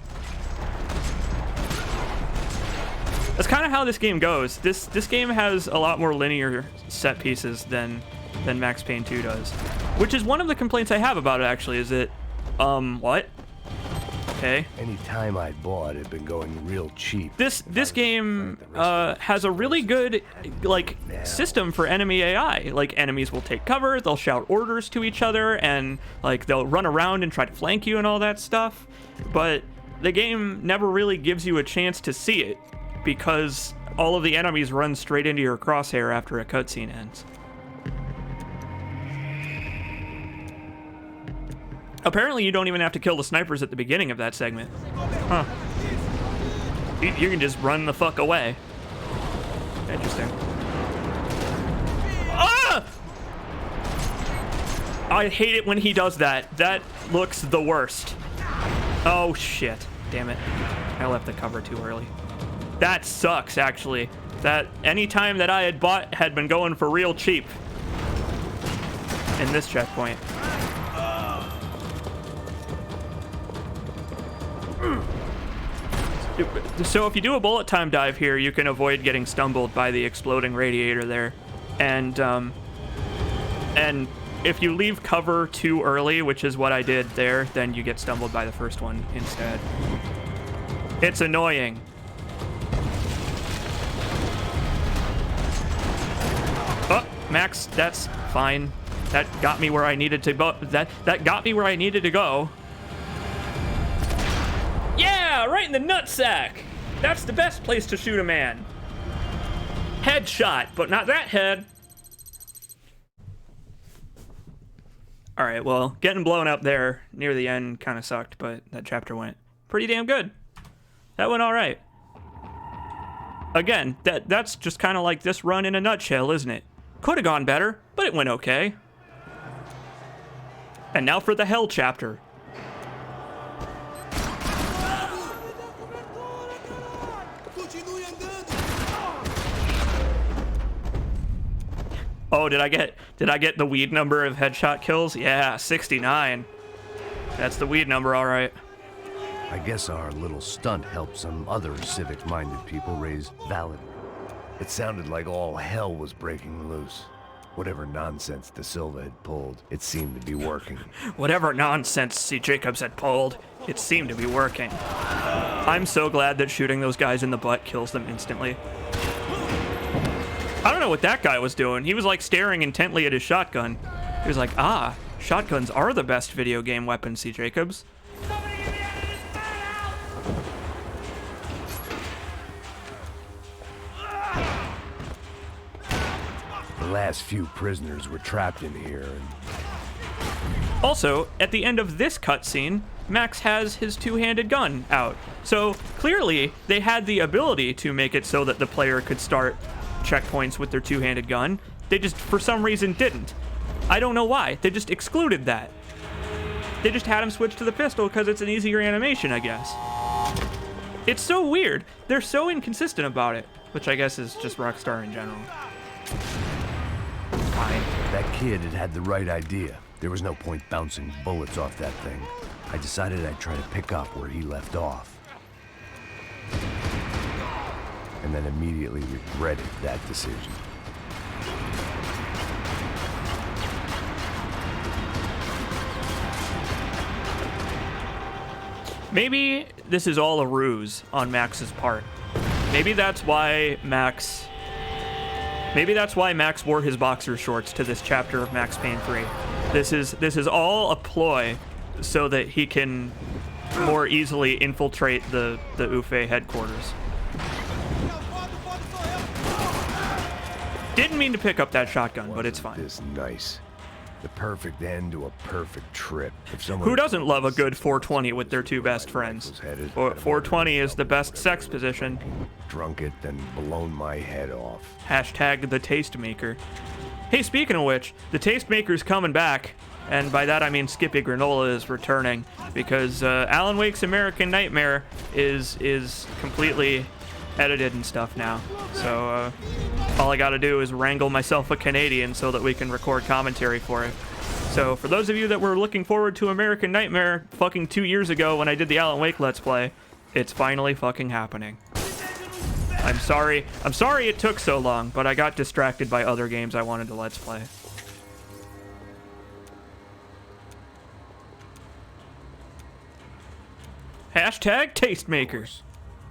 A: That's kind of how this game goes. This game has a lot more linear set pieces than Max Payne 2 does, which is one of the complaints I have about it. Actually, is that what? Okay.
B: Any time I bought, it'd been going real cheap.
A: This game has a really good system for enemy AI. Like, enemies will take cover, they'll shout orders to each other, and like they'll run around and try to flank you and all that stuff. But the game never really gives you a chance to see it because all of the enemies run straight into your crosshair after a cutscene ends. Apparently, you don't even have to kill the snipers at the beginning of that segment. Huh. You can just run the fuck away. Interesting. Ah! I hate it when he does that. That looks the worst. Oh, shit. Damn it. I left the cover too early. That sucks, actually. That any time that I had been going for real cheap in this checkpoint. So if you do a bullet time dive here, you can avoid getting stumbled by the exploding radiator there. And if you leave cover too early, which is what I did there, then you get stumbled by the first one instead. It's annoying. Oh, Max, that's fine. That got me where I needed to go. That got me where I needed to go. Yeah, right in the nutsack. That's the best place to shoot a man. Headshot, but not that head. All right, well, getting blown up there near the end kind of sucked, but that chapter went pretty damn good. That went all right. Again, that's just kind of like this run in a nutshell, isn't it? Could have gone better, but it went okay. And now for the Hell chapter. Oh, did I get the weed number of headshot kills? Yeah, 69. That's the weed number, all right.
B: I guess our little stunt helped some other civic-minded people raise valid. It sounded like all hell was breaking loose. Whatever nonsense De Silva had pulled, it seemed to be working.
A: Whatever nonsense C. Jacobs had pulled, it seemed to be working. I'm so glad that shooting those guys in the butt kills them instantly. I don't know what that guy was doing. He was like staring intently at his shotgun. He was like, ah, shotguns are the best video game weapon, C. Jacobs.
B: The last few prisoners were trapped in here, and
A: also, at the end of this cutscene, Max has his two-handed gun out. So clearly, they had the ability to make it so that the player could start checkpoints with their two-handed gun. They just, for some reason, didn't. I don't know why. They just excluded that. They just had him switch to the pistol because it's an easier animation, I guess. It's so weird. They're so inconsistent about it, which I guess is just Rockstar in general. Fine.
B: that kid had the right idea. There was no point bouncing bullets off that thing. I decided I'd try to pick up where he left off. And then immediately regretted that decision.
A: Maybe this is all a ruse on Max's part. Maybe that's why Max wore his boxer shorts to this chapter of Max Payne 3. This is all a ploy so that he can more easily infiltrate the UFE headquarters. Didn't mean to pick up that shotgun, but it's fine.
B: This nice. The perfect end to a perfect trip. If someone
A: Who doesn't love a good 420 with their two best friends? 420 is the best sex position.
B: drunk it, then blown my head off.
A: Hashtag the Tastemaker. Hey, speaking of which, the Tastemaker's coming back. And by that I mean Skippy Granola is returning, because Alan Wake's American Nightmare is completely edited and stuff now. So all I gotta do is wrangle myself a Canadian so that we can record commentary for it. So for those of you that were looking forward to American Nightmare fucking 2 years ago when I did the Alan Wake Let's Play, it's finally fucking happening. I'm sorry it took so long, but I got distracted by other games I wanted to Let's Play. Hashtag Tastemakers.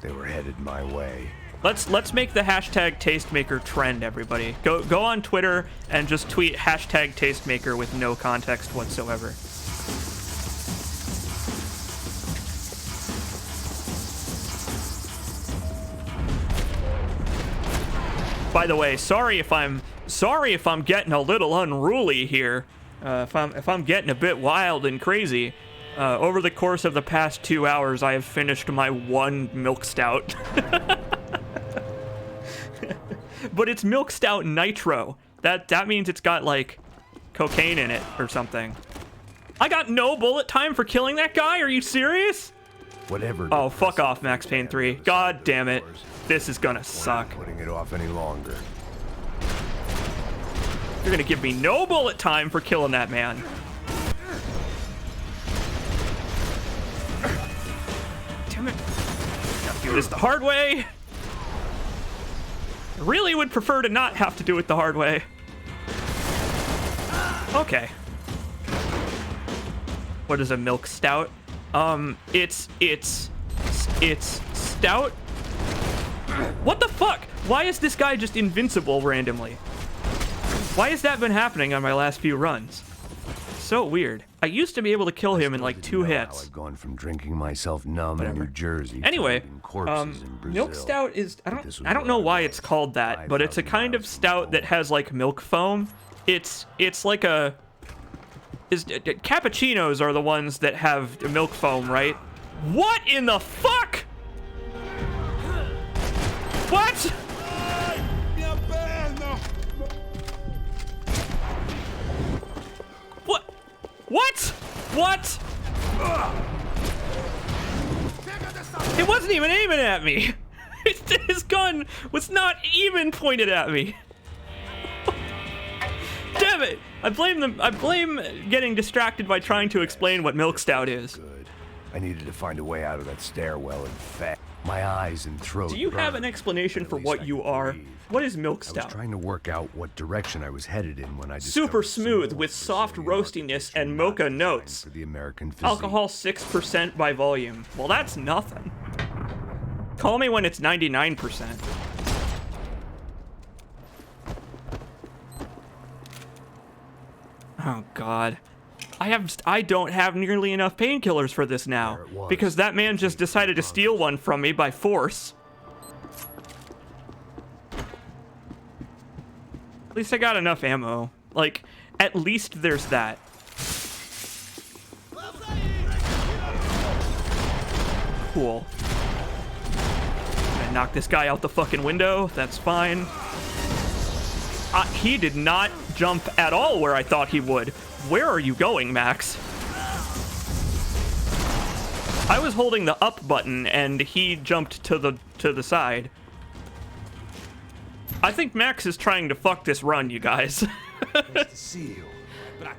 B: They were headed my way.
A: Let's make the hashtag Tastemaker trend, everybody. Go on Twitter and just tweet hashtag Tastemaker with no context whatsoever. By the way, sorry if I'm getting a little unruly here. If I'm getting a bit wild and crazy. Over the course of the past 2 hours, I have finished my one milk stout. But it's milk stout nitro. That means it's got, like, cocaine in it or something. I got no bullet time for killing that guy? Are you serious?
B: Whatever.
A: Oh, fuck off, Max Payne 3. God damn it. This is gonna suck.
B: Putting it off any longer.
A: You're gonna give me no bullet time for killing that man. Damn it. Gotta do this the hard way. I really would prefer to not have to do it the hard way. Okay. What is a milk stout? It's stout. What the fuck? Why is this guy just invincible randomly? Why has that been happening on my last few runs? So weird. I used to be able to kill him in like 2 hits.
B: I've gone from drinking myself numb in New Jersey.
A: Anyway,
B: to corpses in Brazil.
A: milk stout is I don't know why it's called that, but it's a kind of stout that has like milk foam. It's like a cappuccinos are the ones that have milk foam, right? What in the fuck? What? What? What? It wasn't even aiming at me. His gun was not even pointed at me. Damn it! I blame getting distracted by trying to explain what milk stout is.
B: Good. I needed to find a way out of that stairwell and fat. My eyes and throat.
A: Do you have
B: burned,
A: an explanation for
B: but at
A: what
B: least I
A: you
B: could
A: are?
B: breathe.
A: What is milk
B: I
A: stout?
B: was trying to work out what direction I was headed in when I
A: Super
B: discovered
A: smooth
B: some
A: with soft
B: Brazilian
A: roastiness
B: architecture
A: and
B: not
A: mocha
B: designed
A: notes.
B: for the American physique.
A: Alcohol 6% by volume. Well, that's nothing. Call me when it's 99%. Oh God. I don't have nearly enough painkillers for this now,
B: There it was.
A: because that man just decided to steal one from me by force. At least I got enough ammo. Like, at least there's that. Cool. Gonna knock this guy out the fucking window. That's fine. He did not jump at all where I thought he would. Where are you going, Max? I was holding the up button and he jumped to the side. I think Max is trying to fuck this run, you guys.
D: Nice to see you. I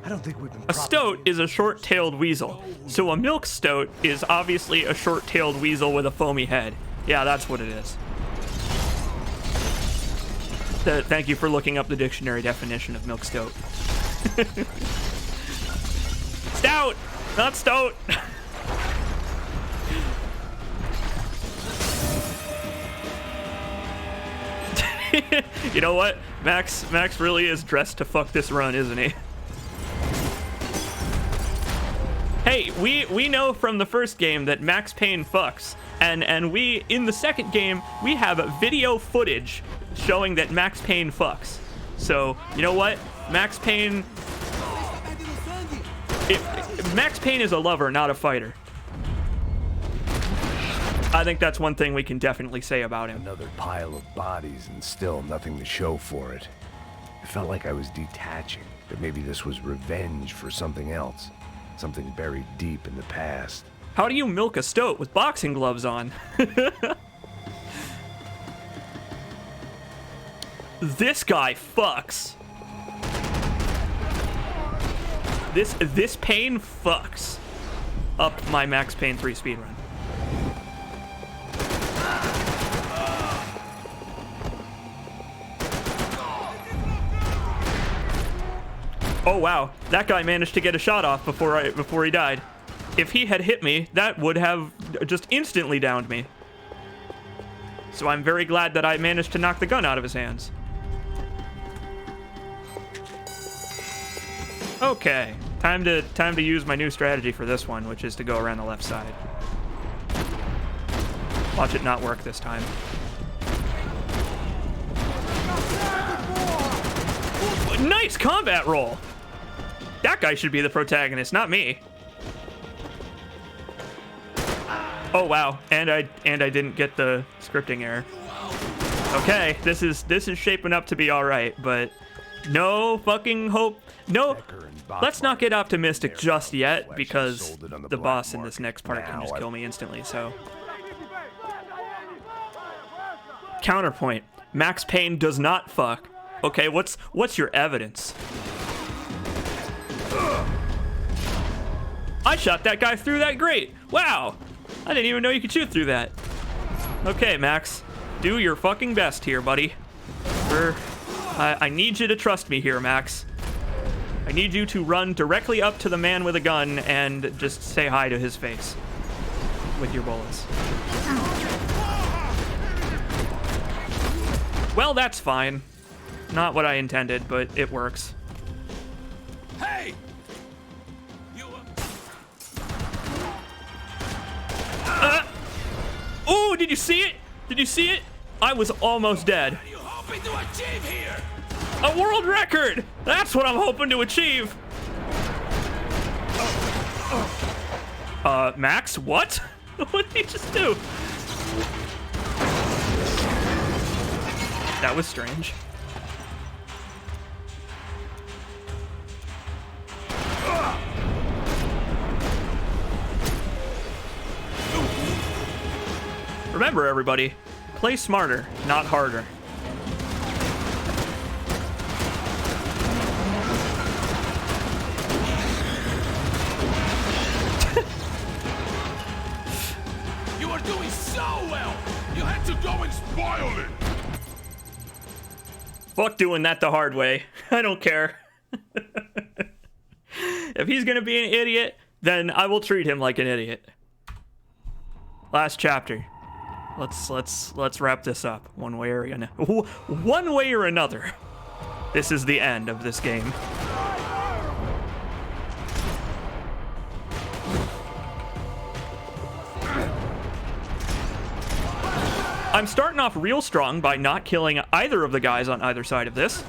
D: don't think we've been
A: A stoat is a short-tailed weasel, so a milk stoat is obviously a short-tailed weasel with a foamy head. Yeah, that's what it is. Thank you for looking up the dictionary definition of milk stoat. Stout, not stoat. You know what? Max really is dressed to fuck this run, isn't he? Hey, we know from the first game that Max Payne fucks, and we in the second game we have video footage showing that Max Payne fucks. So, you know what? Max Payne... Max Payne is a lover, not a fighter. I think that's one thing we can definitely say about him.
B: Another pile of bodies and still nothing to show for it. It felt like I was detaching, that maybe this was revenge for something else. Something buried deep in the past.
A: How do you milk a stoat with boxing gloves on? This guy fucks. This Payne fucks up my Max Payne 3 speedrun. Oh wow, that guy managed to get a shot off before he died. If he had hit me, that would have just instantly downed me. So I'm very glad that I managed to knock the gun out of his hands. Okay, time to use my new strategy for this one, which is to go around the left side. Watch it not work this time. Nice combat roll! That guy should be the protagonist, not me. Oh wow, and I didn't get the scripting error. Okay, this is shaping up to be all right, but no fucking hope. No, let's not get optimistic just yet, because the boss in this next part can just kill me instantly. So, counterpoint: Max Payne does not fuck. Okay, what's your evidence? I shot that guy through that grate. Wow, I didn't even know you could shoot through that. Okay, Max, do your fucking best here, buddy. I need you to trust me here, Max. I need you to run directly up to the man with a gun and just say hi to his face with your bullets. Well, that's fine. Not what I intended, but it works.
E: Hey!
A: Oh, did you see it? Did you see it? I was almost dead.
E: What are you hoping to achieve here?
A: A world record! That's what I'm hoping to achieve. Max, what? What did he just do? That was strange. Remember, everybody, play smarter, not harder.
E: You are doing so well! You had to go and spoil it!
A: Fuck doing that the hard way. I don't care. If he's gonna be an idiot, then I will treat him like an idiot. Last chapter. Let's wrap this up one way or another. This is the end of this game. I'm starting off real strong by not killing either of the guys on either side of this.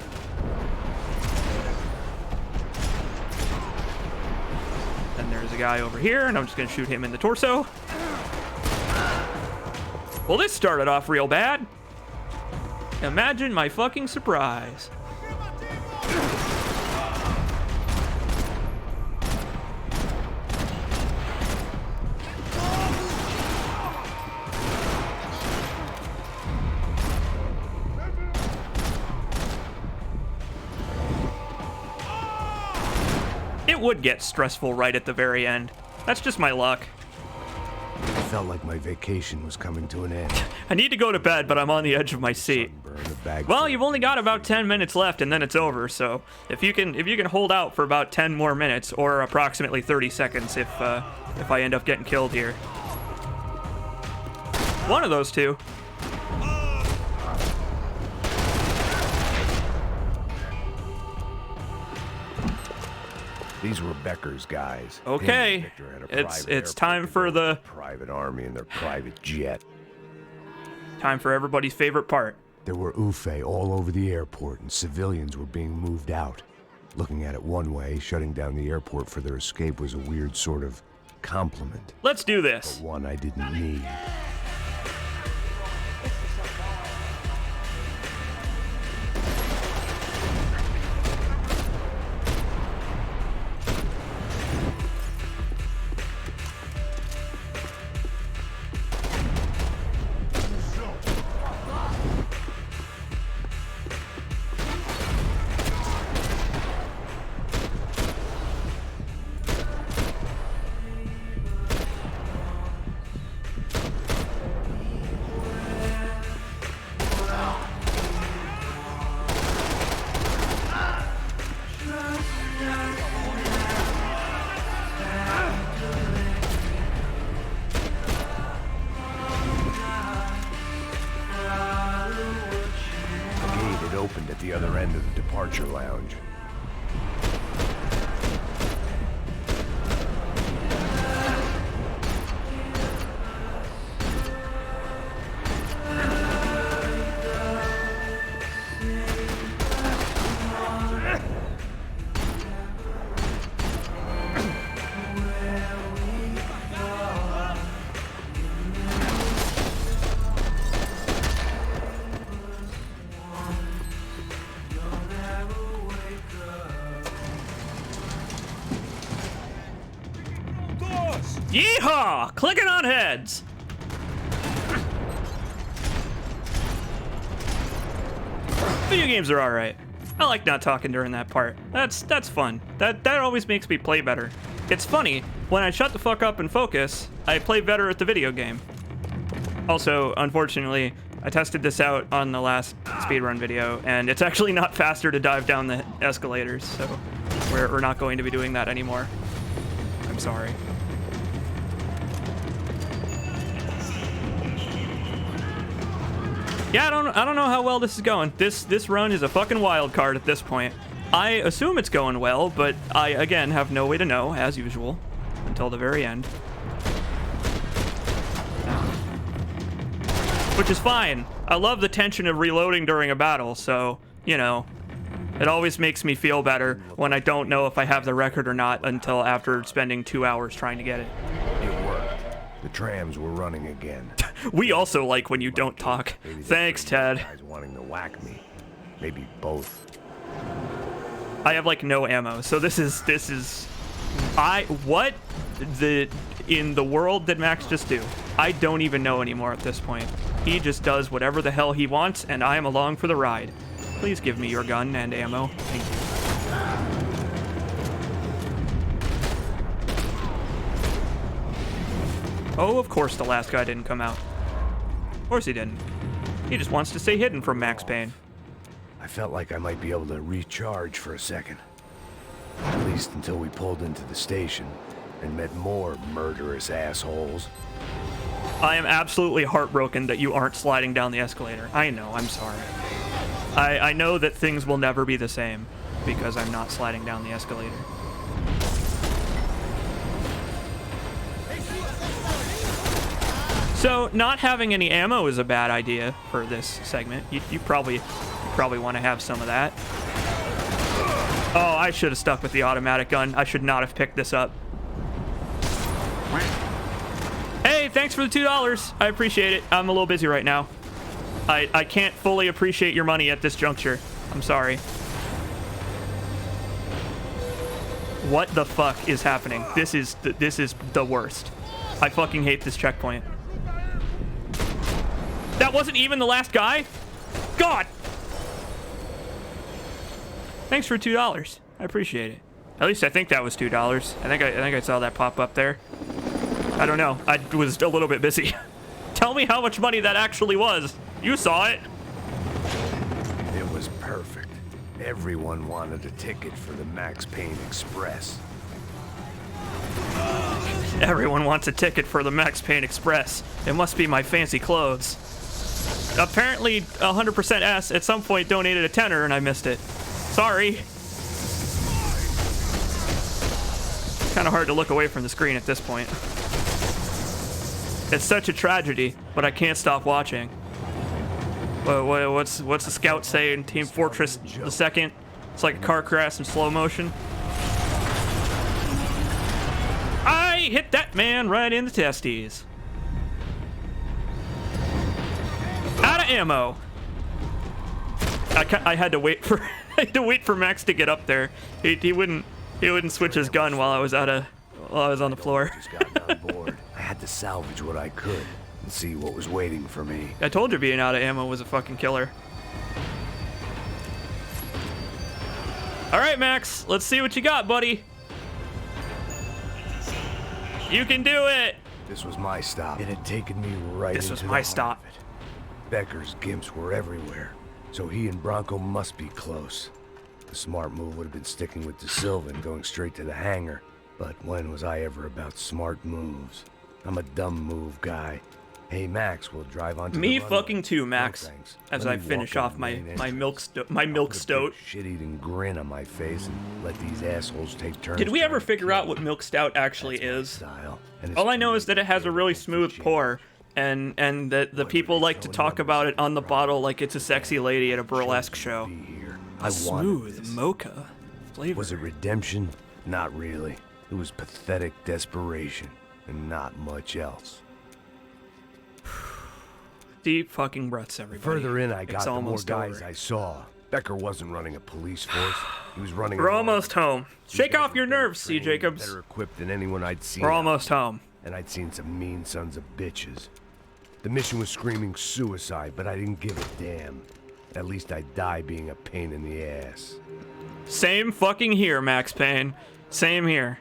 A: Then there's a guy over here, and I'm just gonna shoot him in the torso. Well, this started off real bad. Imagine my fucking surprise. It would get stressful right at the very end. That's just my luck.
B: It felt like my vacation was coming to an end.
A: I need to go to bed, but I'm on the edge of my seat. Well, you've only got about 10 minutes left, and then it's over. So if you can hold out for about 10 more minutes, or approximately 30 seconds, if I end up getting killed here, one of those two.
B: These were Becker's guys.
A: Okay, it's time for the
B: private army and their private jet.
A: Time for everybody's favorite part.
B: There were Ufe all over the airport, and civilians were being moved out. Looking at it one way, shutting down the airport for their escape was a weird sort of compliment.
A: Let's do this.
B: One I didn't need. Opened at the other end of the departure lounge.
A: Yeehaw! Clicking on heads. Video games are alright. I like not talking during that part. That's fun. That always makes me play better. It's funny, when I shut the fuck up and focus, I play better at the video game. Also, unfortunately, I tested this out on the last speedrun video, and it's actually not faster to dive down the escalators, so we're not going to be doing that anymore. I'm sorry. Yeah, I don't know how well this is going. This run is a fucking wild card at this point. I assume it's going well, but I again have no way to know, as usual, until the very end. Which is fine. I love the tension of reloading during a battle, so, you know, it always makes me feel better when I don't know if I have the record or not until after spending 2 hours trying to get it.
B: It worked. The trams were running again.
A: We also like when you don't talk. Thanks, Ted.
B: Guys wanting to whack me. Maybe both.
A: I have like no ammo, so this is what in the world did Max just do? I don't even know anymore at this point. He just does whatever the hell he wants, and I am along for the ride. Please give me your gun and ammo. Thank you. Oh, of course the last guy didn't come out. Of course he didn't. He just wants to stay hidden from Max Payne.
B: I felt like I might be able to recharge for a second. At least until we pulled into the station and met more murderous assholes.
A: I am absolutely heartbroken that you aren't sliding down the escalator. I know, I'm sorry. I know that things will never be the same because I'm not sliding down the escalator. So, not having any ammo is a bad idea for this segment. You probably want to have some of that. Oh, I should have stuck with the automatic gun. I should not have picked this up. Hey, thanks for the $2. I appreciate it. I'm a little busy right now. I can't fully appreciate your money at this juncture. I'm sorry. What the fuck is happening? This is the worst. I fucking hate this checkpoint. That wasn't even the last guy? God! Thanks for $2. I appreciate it. At least I think that was $2. I think I saw that pop up there. I don't know. I was a little bit busy. Tell me how much money that actually was. You saw it.
B: It was perfect. Everyone wanted a ticket for the Max Payne Express.
A: Everyone wants a ticket for the Max Payne Express. It must be my fancy clothes. Apparently, 100% S at some point donated a tenner and I missed it. Sorry. Kind of hard to look away from the screen at this point. It's such a tragedy, but I can't stop watching. What's the scout say in Team Fortress the Second? It's like a car crash in slow motion. I hit that man right in the testes. Out of ammo. I had to wait for Max to get up there. He wouldn't switch his gun while I was on the floor.
B: Just got on board. I had to salvage what I could and see what was waiting for me.
A: I told you being out of ammo was a fucking killer. All right, Max, let's see what you got, buddy. You can do it.
B: This was my stop. It had taken me right into
A: This was
B: the
A: my
B: heart
A: stop.
B: of it. Becker's gimps were everywhere, so he and Bronco must be close. The smart move would have been sticking with De Silva and going straight to the hangar. But when was I ever about smart moves? I'm a dumb move guy. Hey, Max, we'll drive on to
A: Me
B: the runway.
A: fucking too, Max.
B: No, thanks.
A: As
B: Let
A: I
B: me
A: finish
B: walk
A: off
B: on
A: my
B: the main
A: my
B: entrance.
A: milk stoat.
B: Shit-eating grin on my face and let these assholes take turns.
A: Did we ever
B: trying to
A: figure
B: kill
A: out
B: me.
A: what milk stout actually
B: That's my
A: is?
B: style, and it's
A: All I
B: too
A: know
B: late
A: is that
B: to
A: it has a
B: get
A: really
B: away from
A: smooth
B: change.
A: pour, and that the people like to talk about it on the bottle like it's a sexy lady at a burlesque show.
B: Be here. I wanted
A: Smooth
B: this.
A: mocha flavor.
B: Was it redemption? Not really. It was pathetic desperation, and not much else.
A: Deep fucking breaths, everybody.
B: Further in I
A: It's
B: got, the more
A: almost
B: guys
A: over.
B: I saw. Becker wasn't running a police force. He was running.
A: We're
B: an army.
A: almost home.
B: These
A: Shake
B: guys
A: off
B: were
A: your
B: better
A: nerves, C.
B: trained,
A: Jacobs.
B: Better equipped than anyone I'd seen.
A: We're
B: out
A: almost home.
B: and I'd seen some mean sons of bitches. The mission was screaming suicide, but I didn't give a damn. At least I'd die being a pain in the ass.
A: Same fucking here, Max Payne. Same here.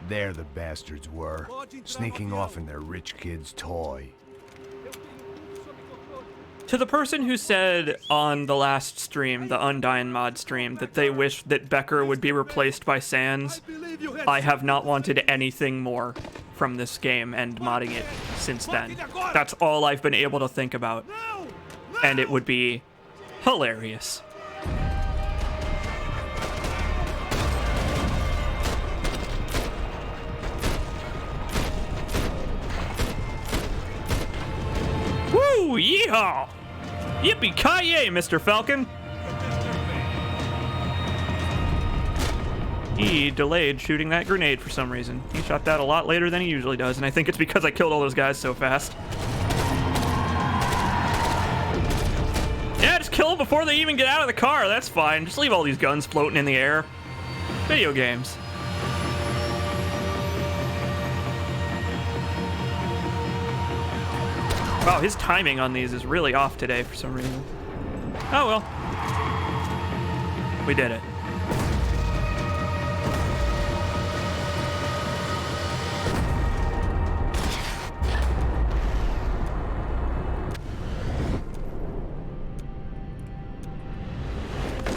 B: There the bastards were, sneaking off in their rich kid's toy.
A: To the person who said on the last stream, the Undying Mod stream, that they wished that Becker would be replaced by Sans, I have not wanted anything more from this game and modding it since then. That's all I've been able to think about. And it would be hilarious. Woo! Yeehaw! Yippee-ki-yay, Mr. Falcon! He delayed shooting that grenade for some reason. He shot that a lot later than he usually does, and I think it's because I killed all those guys so fast. Yeah, just kill them before they even get out of the car. That's fine. Just leave all these guns floating in the air. Video games. Wow, his timing on these is really off today for some reason. Oh well. We did it.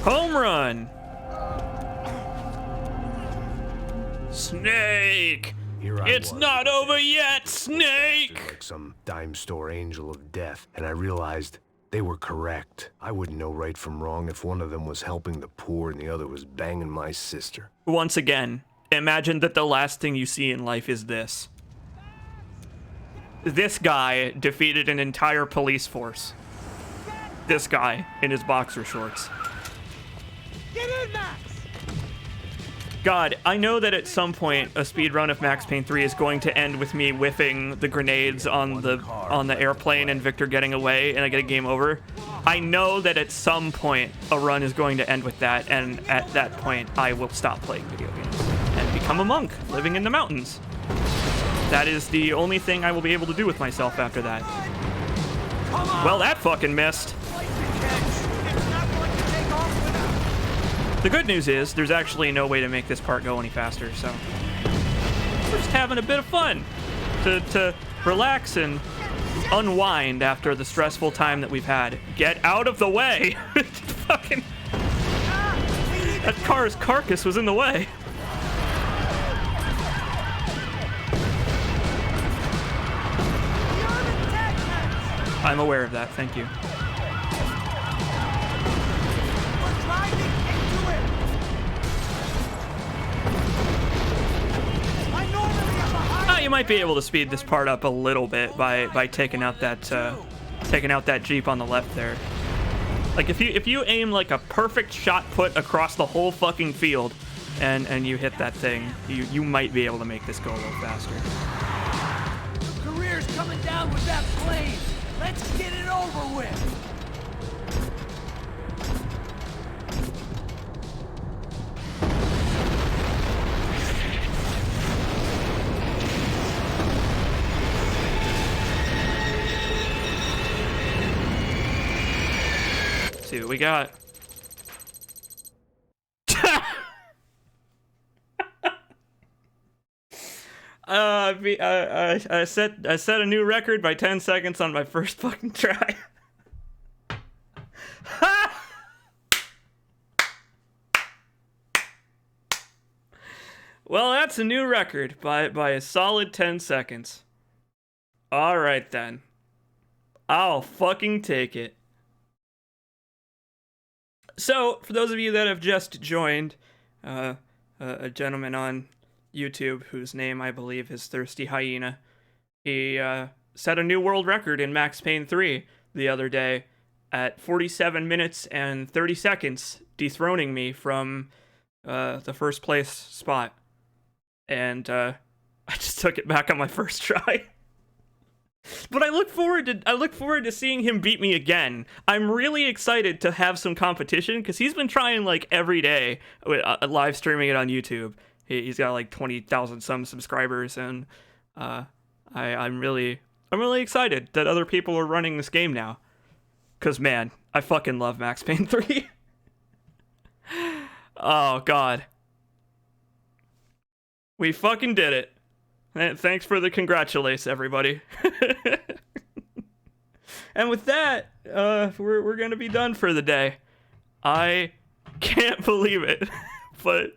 A: Home run! Snake!
B: Here I
A: It's
B: was,
A: not over yet, Snake!
B: like some dime store angel of death, and I realized they were correct. I wouldn't know right from wrong if one of them was helping the poor and the other was banging my sister.
A: Once again, imagine that the last thing you see in life is this. This guy defeated an entire police force. This guy in his boxer shorts.
F: Get in, Max!
A: God, I know that at some point a speedrun of Max Payne 3 is going to end with me whiffing the grenades on the airplane and Victor getting away and I get a game over. I know that at some point a run is going to end with that, and at that point I will stop playing video games and become a monk living in the mountains. That is the only thing I will be able to do with myself after that. Well, that fucking missed. The good news is, there's actually no way to make this part go any faster, so we're just having a bit of fun to relax and unwind after the stressful time that we've had. Get out of the way! Fucking... That car's carcass was in the way. I'm aware of that, thank you. You might be able to speed this part up a little bit by taking out that Jeep on the left there. Like if you aim like a perfect shot put across the whole fucking field, and you hit that thing, you might be able to make this go a little faster.
C: Your career's coming down with that plane. Let's get it over with.
A: See what we got. I set a new record by 10 seconds on my first fucking try. Well, that's a new record by a solid 10 seconds. All right then. I'll fucking take it. So, for those of you that have just joined, a gentleman on YouTube whose name I believe is Thirsty Hyena, he set a new world record in Max Payne 3 the other day at 47 minutes and 30 seconds, dethroning me from the first place spot. And I just took it back on my first try. But I look forward to seeing him beat me again. I'm really excited to have some competition because he's been trying like every day live streaming it on YouTube. He's got like 20,000 some subscribers, and I'm really excited that other people are running this game now. Cause man, I fucking love Max Payne 3. Oh god, we fucking did it. Thanks for the congratulations, everybody. And with that, we're gonna be done for the day. I can't believe it, but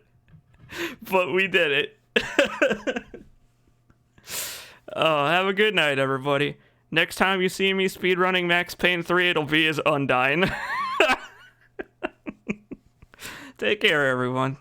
A: we did it. Oh, have a good night, everybody. Next time you see me speedrunning Max Payne 3, it'll be as Undyne. Take care, everyone.